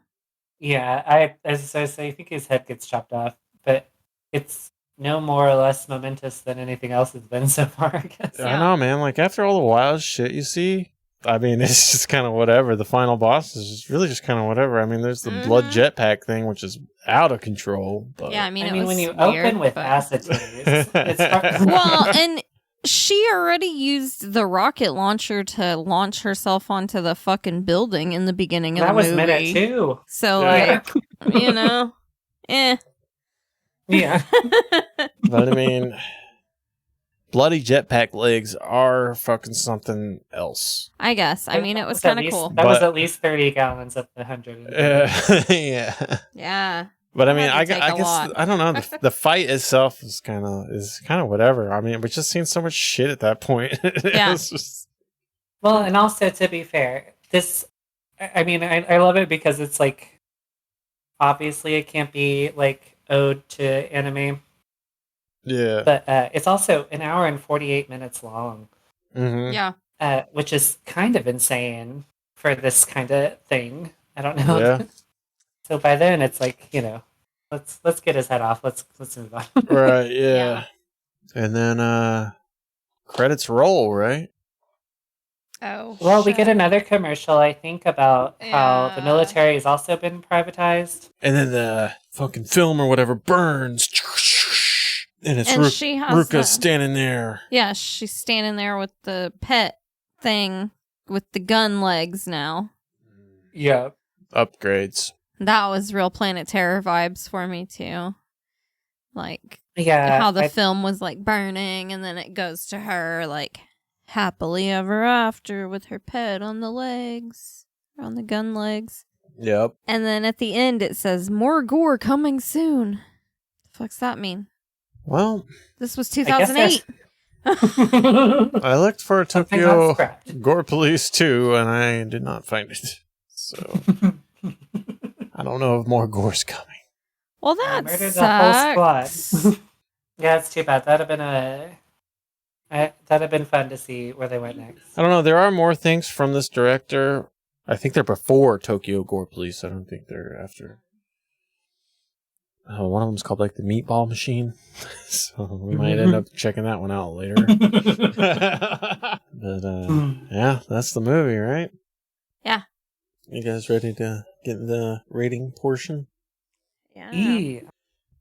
Yeah, as I say, I think his head gets chopped off, but it's no more or less momentous than anything else has been so far, I guess. I know, man. Like, after all the wild shit you see, I mean, it's just kind of whatever. The final boss is just really just kind of whatever. I mean, there's the blood jetpack thing, which is out of control. But... Yeah, I mean, when you weird, open with acetate, it's hard. Well, and she already used the rocket launcher to launch herself onto the fucking building in the beginning of the movie. That was minute 2. So, like, you know, Yeah. But I mean, bloody jetpack legs are fucking something else. I guess. I mean, it was kind of cool. That was at least 30 gallons of the 100. Yeah. Yeah. But I mean, I take guess a lot. I don't know. The fight itself is kind of whatever. I mean, we've just seen so much shit at that point. Yeah. It's just... Well, and also to be fair, this, I mean, I love it because it's like, obviously it can't be like ode to anime. Yeah. But it's also an hour and 48 minutes long. Mm-hmm. Yeah. Which is kind of insane for this kind of thing. I don't know. Yeah. So by then it's like, you know, let's get his head off. Let's move on. Right, yeah. And then credits roll, right? Oh. Well, we get another commercial, I think, about how the Yeah. military has also been privatized. And then the fucking film or whatever burns. And it's And she has Ruka standing there. Yeah, she's standing there with the pet thing with the gun legs now. Yeah. Upgrades. That was real Planet Terror vibes for me too. Like Yeah. how the film was like burning and then it goes to her like happily ever after with her pet on the legs. on the gun legs. Yep. And then at the end it says, more gore coming soon. The fuck's that mean? Well, This was I guess 2008. I looked for Something got Tokyo scrapped. Gore Police 2, and I did not find it. So, I don't know if more gore's coming. Well, I that murdered the whole sucks. squad. Yeah, it's too bad. That'd have been fun to see where they went next. I don't know. There are more things from this director. I think they're before Tokyo Gore Police. I don't think they're after. One of them's called like the Meatball Machine. So we might end up checking that one out later. But yeah, that's the movie, right? Yeah. You guys ready to get in the rating portion? Yeah.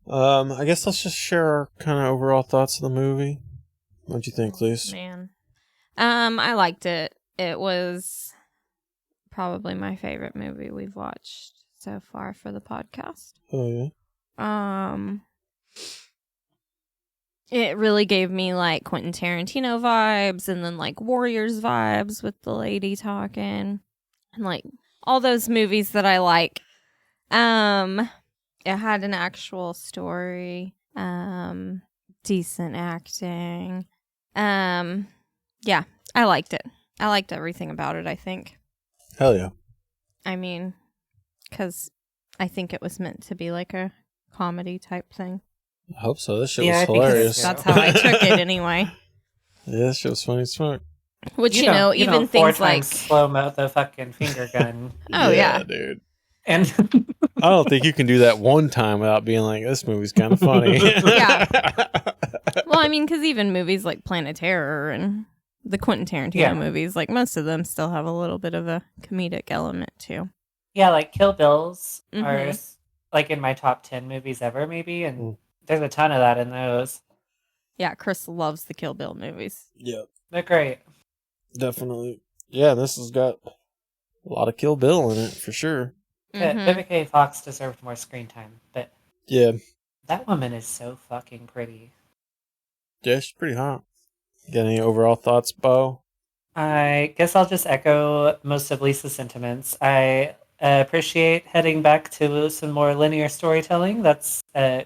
I guess let's just share our kind of overall thoughts of the movie. What'd you think, Lise? Man. I liked it. It was probably my favorite movie we've watched so far for the podcast. Oh yeah. It really gave me like Quentin Tarantino vibes and then like Warriors vibes with the lady talking and like all those movies that I like. It had an actual story, decent acting. Yeah, I liked it. I liked everything about it, I think. Hell yeah. I mean, because I think it was meant to be like a comedy type thing. I hope so. This shit Yeah, was I think it is hilarious. too. That's how I took it anyway. Yeah, this shit was funny as fuck. Which, you don't- know, you even don't four things like... times slow-mo the fucking finger gun. Oh, yeah. Dude. And I don't think you can do that one time without being like, this movie's kind of funny. Yeah. Well, I mean, because even movies like Planet Terror and the Quentin Tarantino movies, like most of them still have a little bit of a comedic element too. yeah, like Kill Bills are Mhm. like in my top 10 movies ever, maybe, and there's a ton of that in those. Yeah, Chris loves the Kill Bill movies. Yep. They're great. Definitely. Yeah, this has got a lot of Kill Bill in it, for sure. Mhm. Vivica A. Fox deserved more screen time, but Yeah. that woman is so fucking pretty. Yeah, she's pretty hot. Got any overall thoughts, Bo? I guess I'll just echo most of Lisa's sentiments. I appreciate heading back to some more linear storytelling. That's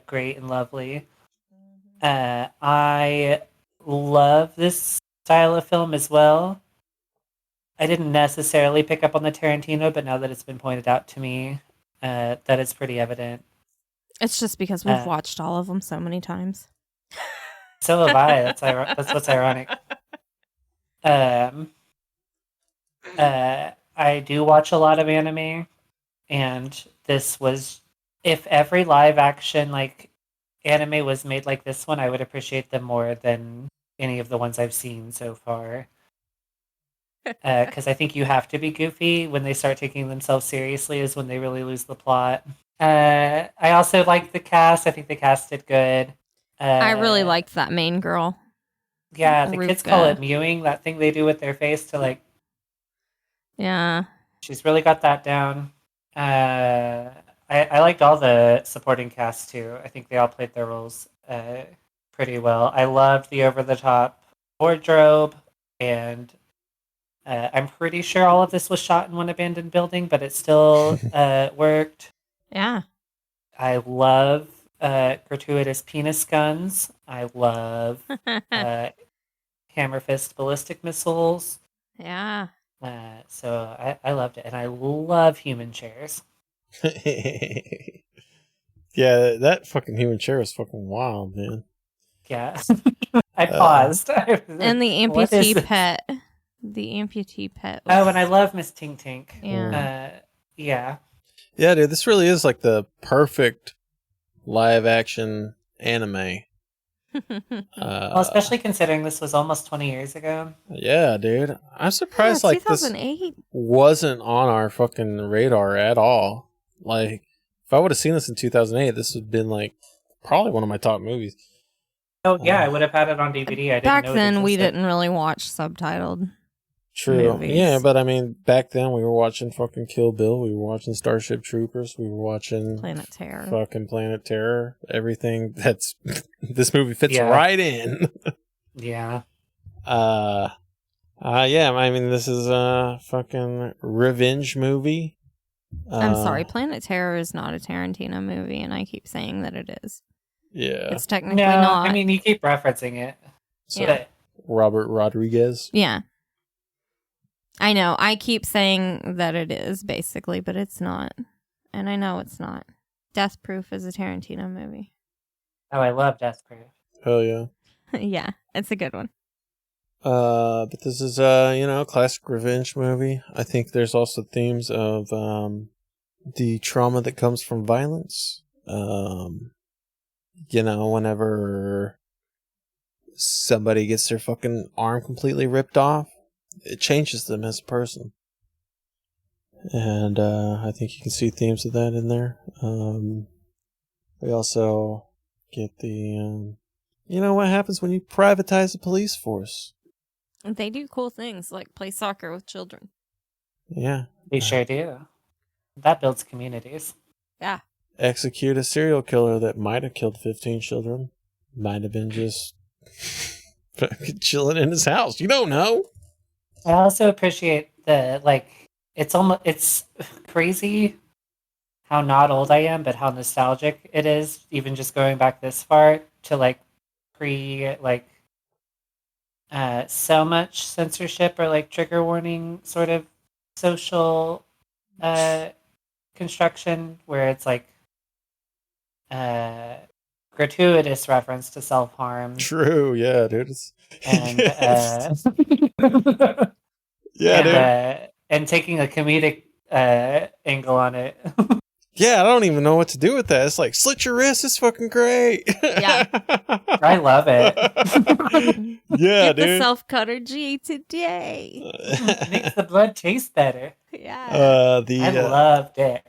great and lovely. I love this style of film as well. I didn't necessarily pick up on the Tarantino, but now that it's been pointed out to me, that is pretty evident. It's just because we've watched all of them so many times. So have I. That's what's ironic. I do watch a lot of anime, and this was, if every live action like anime was made like this one, I would appreciate them more than any of the ones I've seen so far. Because I think you have to be goofy. When they start taking themselves seriously is when they really lose the plot. I also liked the cast. I think the cast did good. I really liked that main girl. Yeah, the kids call Ruka. it mewing, that thing they do with their face to like. Yeah. She's really got that down. I liked all the supporting cast too. I think they all played their roles pretty well. I loved the over-the-top wardrobe, and I'm pretty sure all of this was shot in one abandoned building, but it still worked. Yeah. I love gratuitous penis guns. I love hammer fist ballistic missiles. Yeah. So I loved it, and I love human chairs. Yeah, that fucking human chair is fucking wild, man. Yeah, I paused. And the What is amputee this? pet. The amputee pet. Was... Oh, and I love Miss Tink Tink. Yeah. Yeah. Yeah, dude, this really is like the perfect live action anime. Well, especially considering this was almost 20 years ago. Yeah, dude. I'm surprised like this 2008. wasn't on our fucking radar at all. Like, if I would have seen this in 2008, this would have been like probably one of my top movies. Oh yeah, I would have had it on DVD. I didn't Back know it then, we existed. didn't really watch subtitled. True. Movies. Yeah, but I mean, back then we were watching fucking Kill Bill. We were watching Starship Troopers. We were watching Planet Terror. fucking Planet Terror. Everything that's this movie fits Yeah. right in. Yeah. I Yeah, I mean, this is a fucking revenge movie. I'm sorry, Planet Terror is not a Tarantino movie, and I keep saying that it is. Yeah. It's technically No, not. I mean, you keep referencing it. So, Yeah. Robert Rodriguez. Yeah. I know. I keep saying that it is, basically, but it's not. And I know it's not. Death Proof is a Tarantino movie. Oh, I love Death Proof. Hell yeah. Yeah, it's a good one. But this is a classic revenge movie. I think there's also themes of the trauma that comes from violence. Whenever somebody gets their fucking arm completely ripped off, it changes them as a person. And I think you can see themes of that in there. We also get the what happens when you privatize the police force. They do cool things like play soccer with children. Yeah. They sure do. That builds communities. Yeah. Execute a serial killer that might have killed 15 children. Might have been just fucking chilling in his house. You don't know. I also appreciate it's crazy how not old I am, but how nostalgic it is, even just going back this far to so much censorship or trigger warning sort of social construction where it's gratuitous reference to self-harm. True, yeah, dude. And and taking a comedic angle on it. Yeah, I don't even know what to do with that. It's like, slit your wrist is fucking great. Yeah. I love it. Yeah, Get dude. the self-cutter G today. Makes the blood taste better. Yeah. I loved it.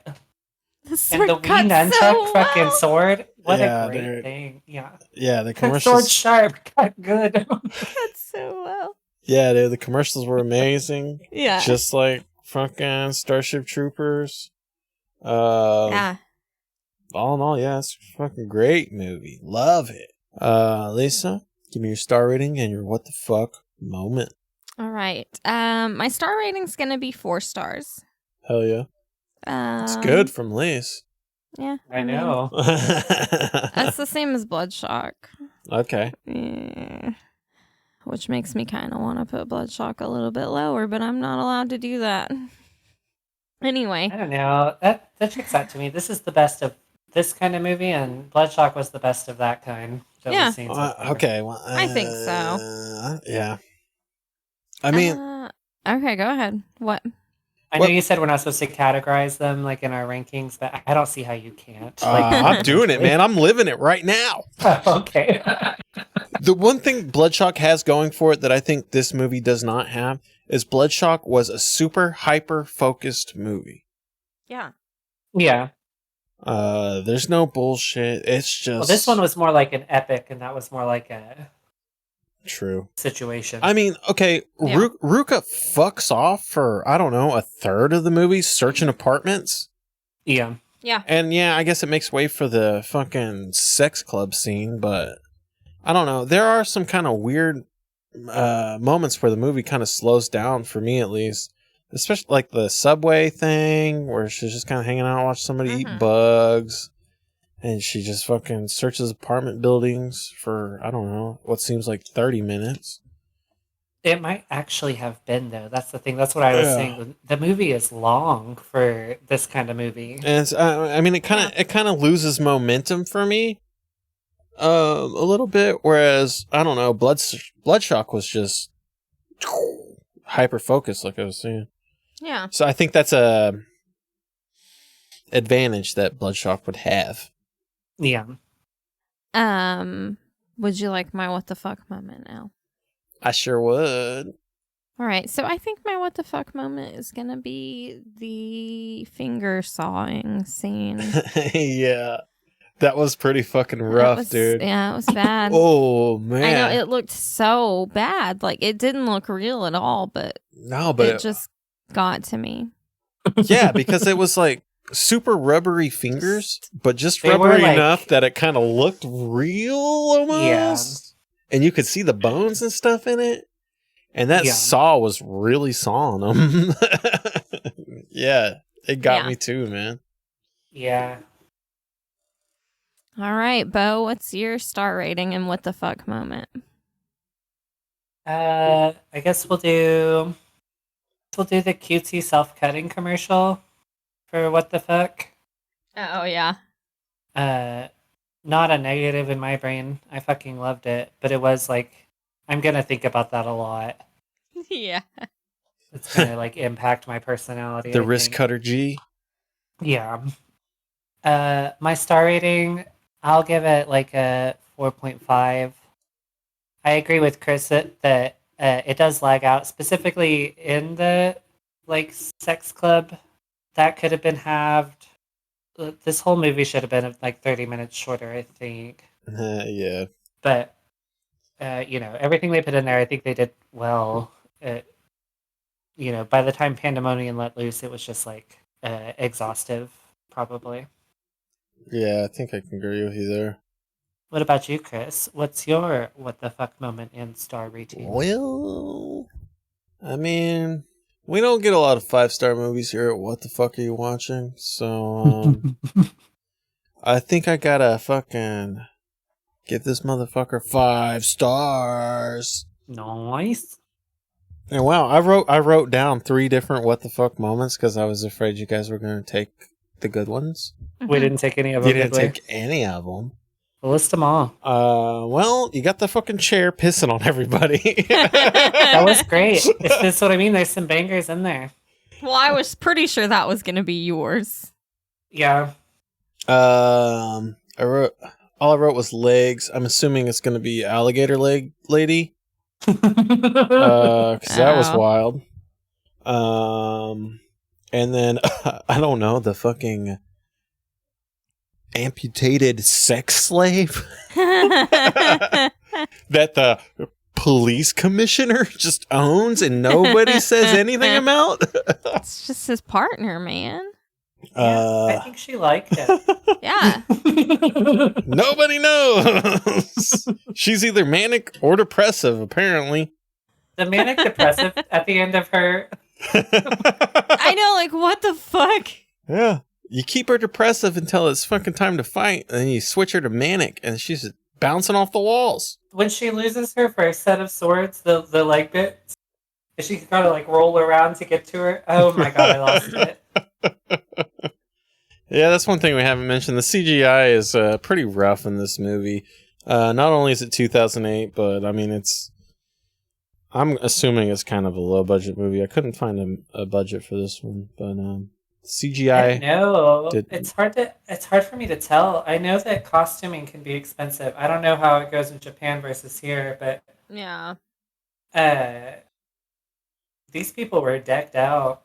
The And sword the Wii cuts nunchuck so fucking well. sword. What Yeah, a great dude. thing. Yeah. Yeah, the Sword commercials. sharp, cut good. Cuts so well. Yeah, dude, the commercials were amazing. Yeah. Just like fucking Starship Troopers. All in all, yeah, it's a fucking great movie. Love it. Lisa, give me your star rating and your what the fuck moment. All right. My star rating's gonna be 4 stars. Hell yeah. It's good from Lisa. Yeah. I know. That's the same as Bloodshot. Okay. Yeah. Which makes me kind of want to put Bloodshot a little bit lower, but I'm not allowed to do that. Anyway. I don't know. That checks out to me. This is the best of this kind of movie, and Bloodshot was the best of that kind. That Yeah. we've seen so far. Okay. Well, I think so. Yeah. I mean, okay, go ahead. What? I know you said we're not supposed to categorize them in our rankings, but I don't see how you can't. I'm doing it, man. I'm living it right now. Okay. The one thing Bloodshot has going for it that I think this movie does not have is Bloodshot was a super hyper focused movie. Yeah. Yeah. There's no bullshit. It's just. Well, this one was more like an epic, and that was more like a true situation. I mean, okay, Yeah. Ruka fucks off for, I don't know, a third of the movie searching apartments. Yeah. Yeah. And yeah, I guess it makes way for the fucking sex club scene, but I don't know. There are some kind of weird moments where the movie kind of slows down, for me at least. Especially like the subway thing where she's just kind of hanging out, watch somebody eat bugs. And she just fucking searches apartment buildings for, I don't know, what seems like 30 minutes. It might actually have been, though. That's the thing. That's what I was saying. The movie is long for this kind of movie. And it's, I mean, it kind of loses momentum for me a little bit. Whereas, I don't know, Bloodshot was just hyper focused, like I was saying. Yeah. So I think that's a advantage that Bloodshot would have. Yeah. Would you like my what the fuck moment now? I sure would. All right, so I think my what the fuck moment is gonna be the finger sawing scene. Yeah. That was pretty fucking rough, dude. Yeah, it was bad. Oh, man. I know, it looked so bad. Like, it didn't look real at all, but, it just got to me. Yeah, because it was like super rubbery fingers, but just They were rubbery like- enough that it kind of looked real almost. Yeah. And you could see the bones and stuff in it. And that Yeah. saw was really sawing him. Yeah, it got Yeah. me too, man. Yeah. All right, Bo, what's your star rating and what the fuck moment? I guess we'll do the cutesy self-cutting commercial for what the fuck. Oh, yeah. Not a negative in my brain. I fucking loved it, but it was like I'm gonna think about that a lot. Yeah. It's gonna like impact my personality. The I wrist think. cutter G. Yeah. My star rating, I'll give it like a 4.5. I agree with Chris that it does lag out, specifically in the like sex club. That could have been halved. This whole movie should have been like 30 minutes shorter, I think. Yeah. But everything they put in there, I think they did well. By the time Pandemonium let loose, it was just like exhaustive, probably. Yeah, I think I can agree with you there. What about you, Chris? What's your what the fuck moment and star rating? Well, I mean, we don't get a lot of 5-star movies here at What the Fuck Are You Watching? So, I think I gotta fucking give this motherfucker 5 stars. Nice. And wow, I wrote down 3 different what the fuck moments because I was afraid you guys were gonna take the good ones. We didn't take any of them. You didn't did we? take any of them. We'll list them all. Well, you got the fucking chair pissing on everybody. That was great. That's what I mean. There's some bangers in there. Well, I was pretty sure that was going to be yours. Yeah. All I wrote was legs. I'm assuming it's gonna be alligator leg lady. Because that was Oh. wild. And then I don't know, the fucking amputated sex slave that the police commissioner just owns and nobody says anything about. It's just his partner, man. I think she liked it. Yeah. Nobody knows. She's either manic or depressive, apparently. The manic depressive at the end of her. I know, like, what the fuck? Yeah. You keep her depressive until it's fucking time to fight, and then you switch her to manic, and she's just bouncing off the walls. When she loses her first set of swords, the leg bits, she can kind of like roll around to get to her. Oh my god, I lost it. Yeah, that's one thing we haven't mentioned. The CGI is pretty rough in this movie. Not only is it 2008, but I mean, I'm assuming it's kind of a low budget movie. I couldn't find a budget for this one, but CGI. No, it's hard for me to tell. I know that costuming can be expensive. I don't know how it goes in Japan versus here, but Yeah. these people were decked out.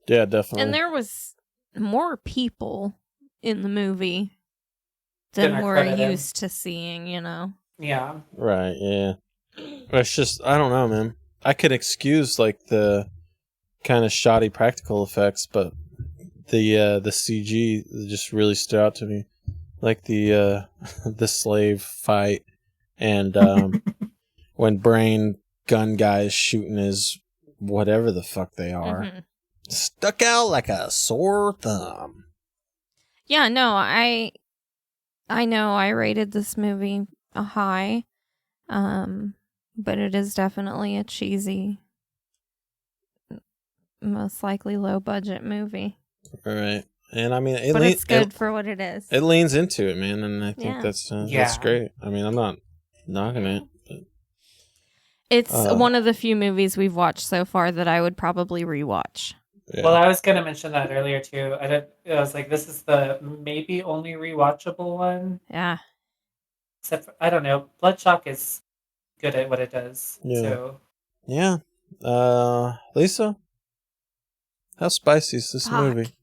Yeah, definitely. And there was more people in the movie than Than are we're credited. used to seeing, you know? Yeah. Right, yeah. It's just, I don't know, man. I could excuse, like, the kind of shoddy practical effects, but the CG just really stood out to me. Like the slave fight and when Brain gun guy is shooting his whatever the fuck they are. Mhm. Stuck out like a sore thumb. Yeah, no, I know I rated this movie a high, but it is definitely a cheesy, most likely low budget movie. Right. And I mean, But it's good for what it is. It leans into it, man, and I think Yeah. that's Yeah. great. I mean, I'm not knocking it. But, It's one of the few movies we've watched so far that I would probably rewatch. yeah. Well, I was going to mention that earlier too. I was like, this is the maybe only rewatchable one. Yeah. Except for, I don't know. Bloodshot is good at what it does. Yeah. So Yeah. Lisa, how spicy is this Fuck. movie?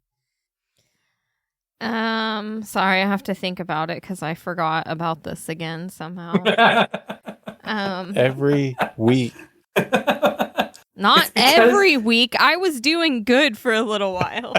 Sorry, I have to think about it because I forgot about this again somehow. Every week. Not It's because- every week. I was doing good for a little while.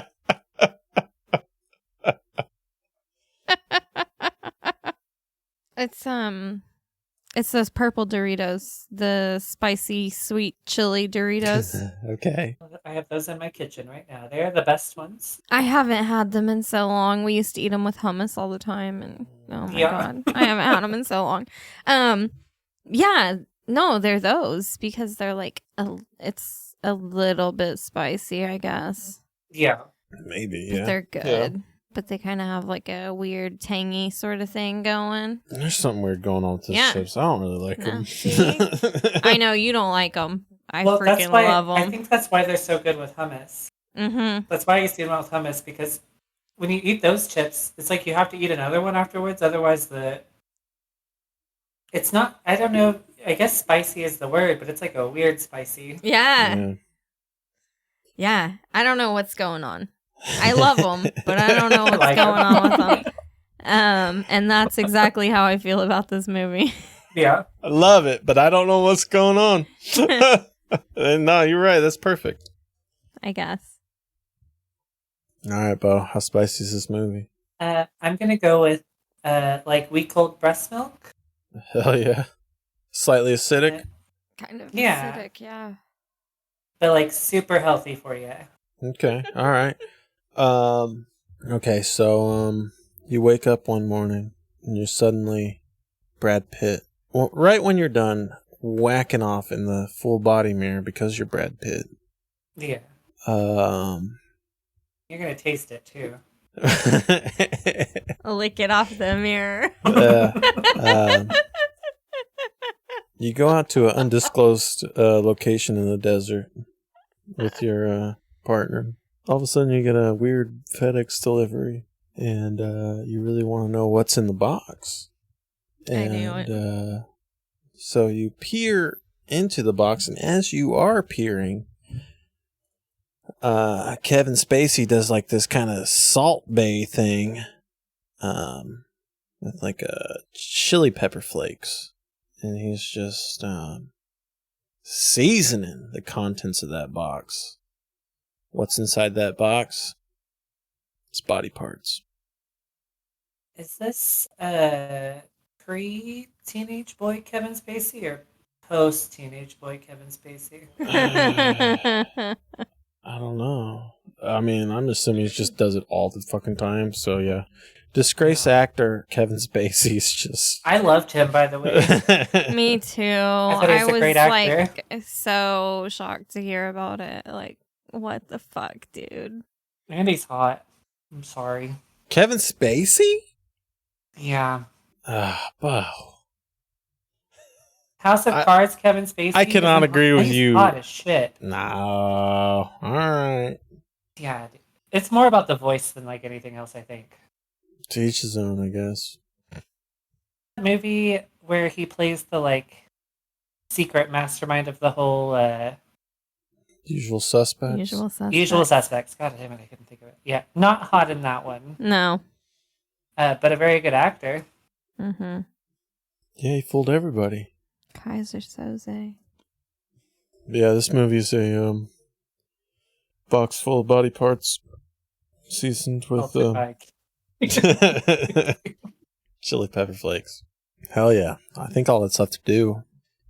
It's those purple Doritos, the spicy, sweet, chili Doritos. Okay. I have those in my kitchen right now. They're the best ones. I haven't had them in so long. We used to eat them with hummus all the time, and oh my god, I haven't had them in so long. Yeah, no, they're those because they're like it's a little bit spicy, I guess. Yeah. Maybe, But yeah. they're good. But they kind of have like a weird tangy sort of thing going. There's something weird going on with those chips. I don't really like them. See? I know you don't like them. I Well, that's freaking why love them. I think that's why they're so good with hummus. Mm-hmm. That's why I used to eat them with hummus, because when you eat those chips, it's like you have to eat another one afterwards. Otherwise, it's not. I don't know. I guess spicy is the word, but it's like a weird spicy. Yeah. I don't know what's going on. I love them, but I don't know what's like going 'em. on with them. And that's exactly how I feel about this movie. Yeah. I love it, but I don't know what's going on. No, you're right. That's perfect. I guess. All right, Bo. How spicy is this movie? I'm gonna go with like week old breast milk. Hell yeah. Slightly acidic? Kind of Yeah. acidic, yeah. But like super healthy for you. Okay. All right. Okay, so you wake up one morning and you're suddenly Brad Pitt. Well, right when you're done whacking off in the full body mirror because you're Brad Pitt. Yeah. Um You're gonna taste it too. Lick it off the mirror. You go out to an undisclosed location in the desert with your partner. All of a sudden you get a weird FedEx delivery and you really want to know what's in the box. And, I knew it. So you peer into the box, and as you are peering, Kevin Spacey does like this kind of Salt Bay thing with like chili pepper flakes. And he's just seasoning the contents of that box. What's inside that box? It's body parts. Is this pre-teenage boy Kevin Spacey or post-teenage boy Kevin Spacey? I don't know. I mean, I'm assuming he just does it all the fucking time. So yeah, disgraced actor Kevin Spacey's just. I loved him, by the way. Me too. thought he was a was great actor. like so shocked to hear about it. Like, what the fuck, dude? And he's hot. I'm sorry. Kevin Spacey? Yeah. Wow. House of Cards, Kevin Spacey. I cannot agree with he's you. Hot as shit. No. All right. Yeah. It's more about the voice than like anything else, I think. To each his own, I guess. Movie where he plays the like secret mastermind of the whole Usual Suspects. Usual Suspects. God damn it, I couldn't think of it. Yeah, not hot in that one. No. But a very good actor. Mm-hmm. Yeah, he fooled everybody. Kaiser Soze. Yeah, this movie is a box full of body parts seasoned with chili pepper flakes. Hell yeah. I think all that's left to do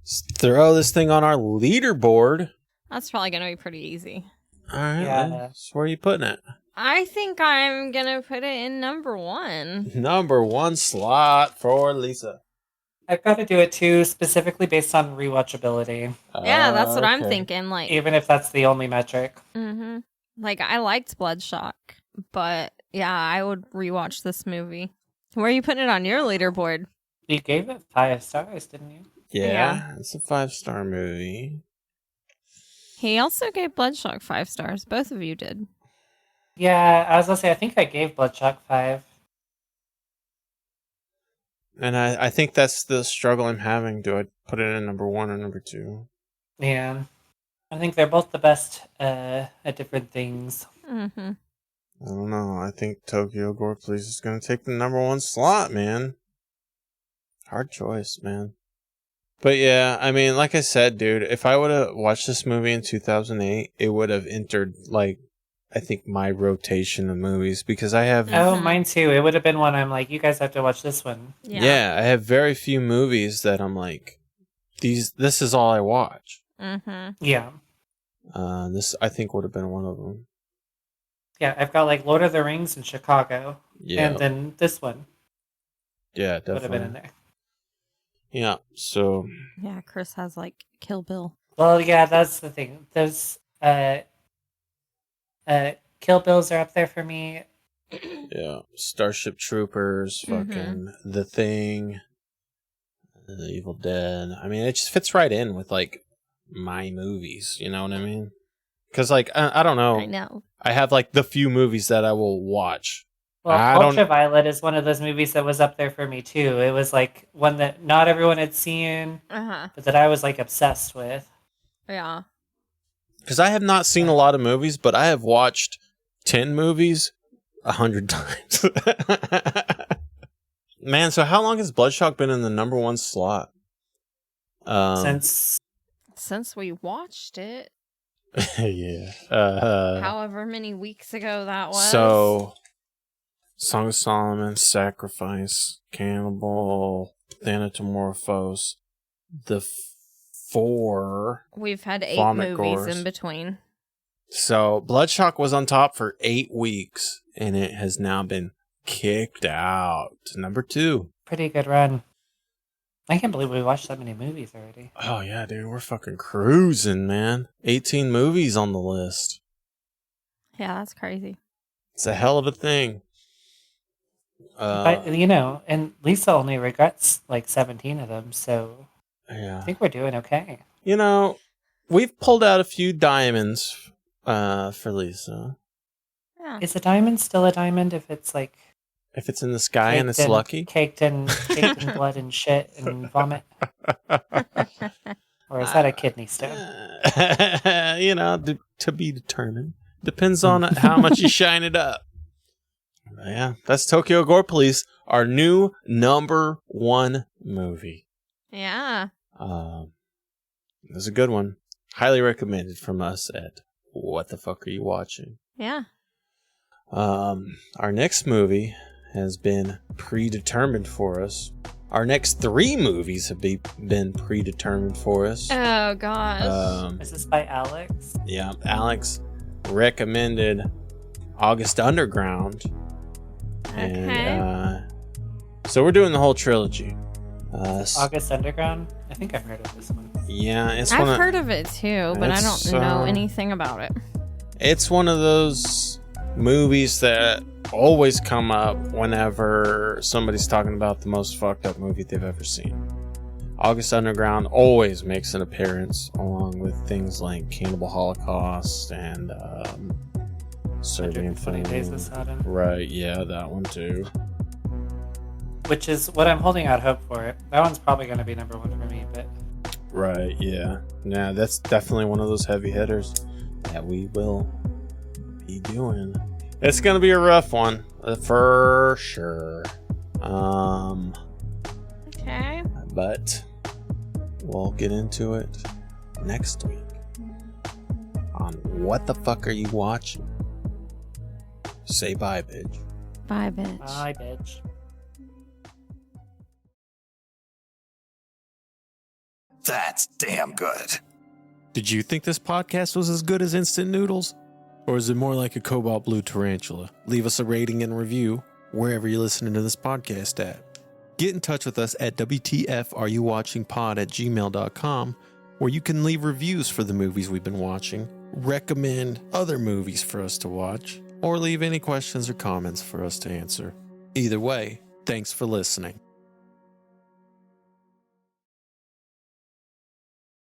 is throw this thing on our leaderboard. That's probably going to be pretty easy. All right. Yeah. So where are you putting it? I think I'm going to put it in number 1. Number 1 slot for Lisa. I've got to do it too, specifically based on rewatchability. Yeah, that's what I'm Okay. thinking. Like, Even if that's the only metric. mm-hmm. Like, I liked Bloodshot, but yeah, I would rewatch this movie. Where are you putting it on your leaderboard? You gave it 5 stars, didn't you? Yeah, it's a 5-star movie. He also gave Bloodshot 5 stars. Both of you did. Yeah, I was going to say, I think I gave Bloodshot 5. And I think that's the struggle I'm having. Do I put it in number 1 or number 2? Yeah. I think they're both the best at different things. Mm-hmm. I don't know. I think Tokyo Gore Police is going to take the number 1 slot, man. Hard choice, man. But yeah, I mean, like I said, dude, if I would have watched this movie in 2008, it would have entered, like, I think, my rotation of movies because I have Oh, mine too. It would have been one I'm like, you guys have to watch this one. yeah, I have very few movies that I'm like, this is all I watch. Mm-hmm. Yeah. This I think would have been one of them. Yeah, I've got like Lord of the Rings and Chicago. Yeah. And then this one Yeah, would have definitely. been in there. Yeah, so Yeah, Chris has like Kill Bill. Well, yeah, that's the thing. Those Kill Bills are up there for me. yeah, Starship Troopers, Mhm. fucking The Thing, The Evil Dead. I mean, it just fits right in with like my movies. You know what I mean? Because like I don't know. I know. I have like the few movies that I will watch. Well, I don't- Ultraviolet is one of those movies that was up there for me too. It was like one that not everyone had seen, Uh-huh. but that I was like obsessed with. Yeah. Because I have not seen a lot of movies, but I have watched 10 movies 100 times. Man, so how long has Bloodshot been in the number one slot? Since we watched it, yeah. however many weeks ago that was. So, Song of Solomon, Sacrifice, Cannibal, Thanatomorphose, the 4. We've had 8 Vomit movies Gores. in between. So, Bloodshot was on top for 8 weeks, and it has now been kicked out to number 2. pretty good run. I can't believe we watched that many movies already. Oh, yeah, dude, we're fucking cruising, man. 18 movies on the list. Yeah, that's crazy. It's a hell of a thing. But and Lisa only regrets like 17 of them, so Yeah. I think we're doing okay. You know, we've pulled out a few diamonds for Lisa. Yeah. Is a diamond still a diamond if it's like If it's in the sky and it's caked in- lucky. caked in blood and shit and vomit? Or is that a kidney stone? You know, to be determined. Depends on how much you shine it up. Yeah, that's Tokyo Gore Police, our new number 1 movie. Yeah. It was a good one. Highly recommended from us at What the Fuck Are You Watching? Yeah. Our next movie has been predetermined for us. Our next 3 movies have been predetermined for us. Oh, gosh. Is this by Alex? Yeah, Alex recommended August Underground. And, so we're doing the whole trilogy. August Underground? I think I've heard of this one. Yeah, it's I've one of, heard of it too, but I don't know anything about it. It's one of those movies that always come up whenever somebody's talking about the most fucked up movie they've ever seen. August Underground always makes an appearance along with things like Cannibal Holocaust and Serbian 120 Days of Sodom. Right, yeah, that one too. Which is what I'm holding out hope for. That one's probably going to be number 1 for me, but Right, yeah. Yeah, that's definitely one of those heavy hitters that we will be doing. It's gonna be a rough one, for sure. Okay. But we'll get into it next week on What the Fuck Are You Watching? Say bye, bitch. Bye, bitch. bye, bitch. That's damn good. Did you think this podcast was as good as instant noodles? Or is it more like a cobalt blue tarantula? Leave us a rating and review wherever you're listening to this podcast at. Get in touch with us at WTFareyouwatchingpod@gmail.com, where you can leave reviews for the movies we've been watching, recommend other movies for us to watch, or leave any questions or comments for us to answer. Either way, thanks for listening.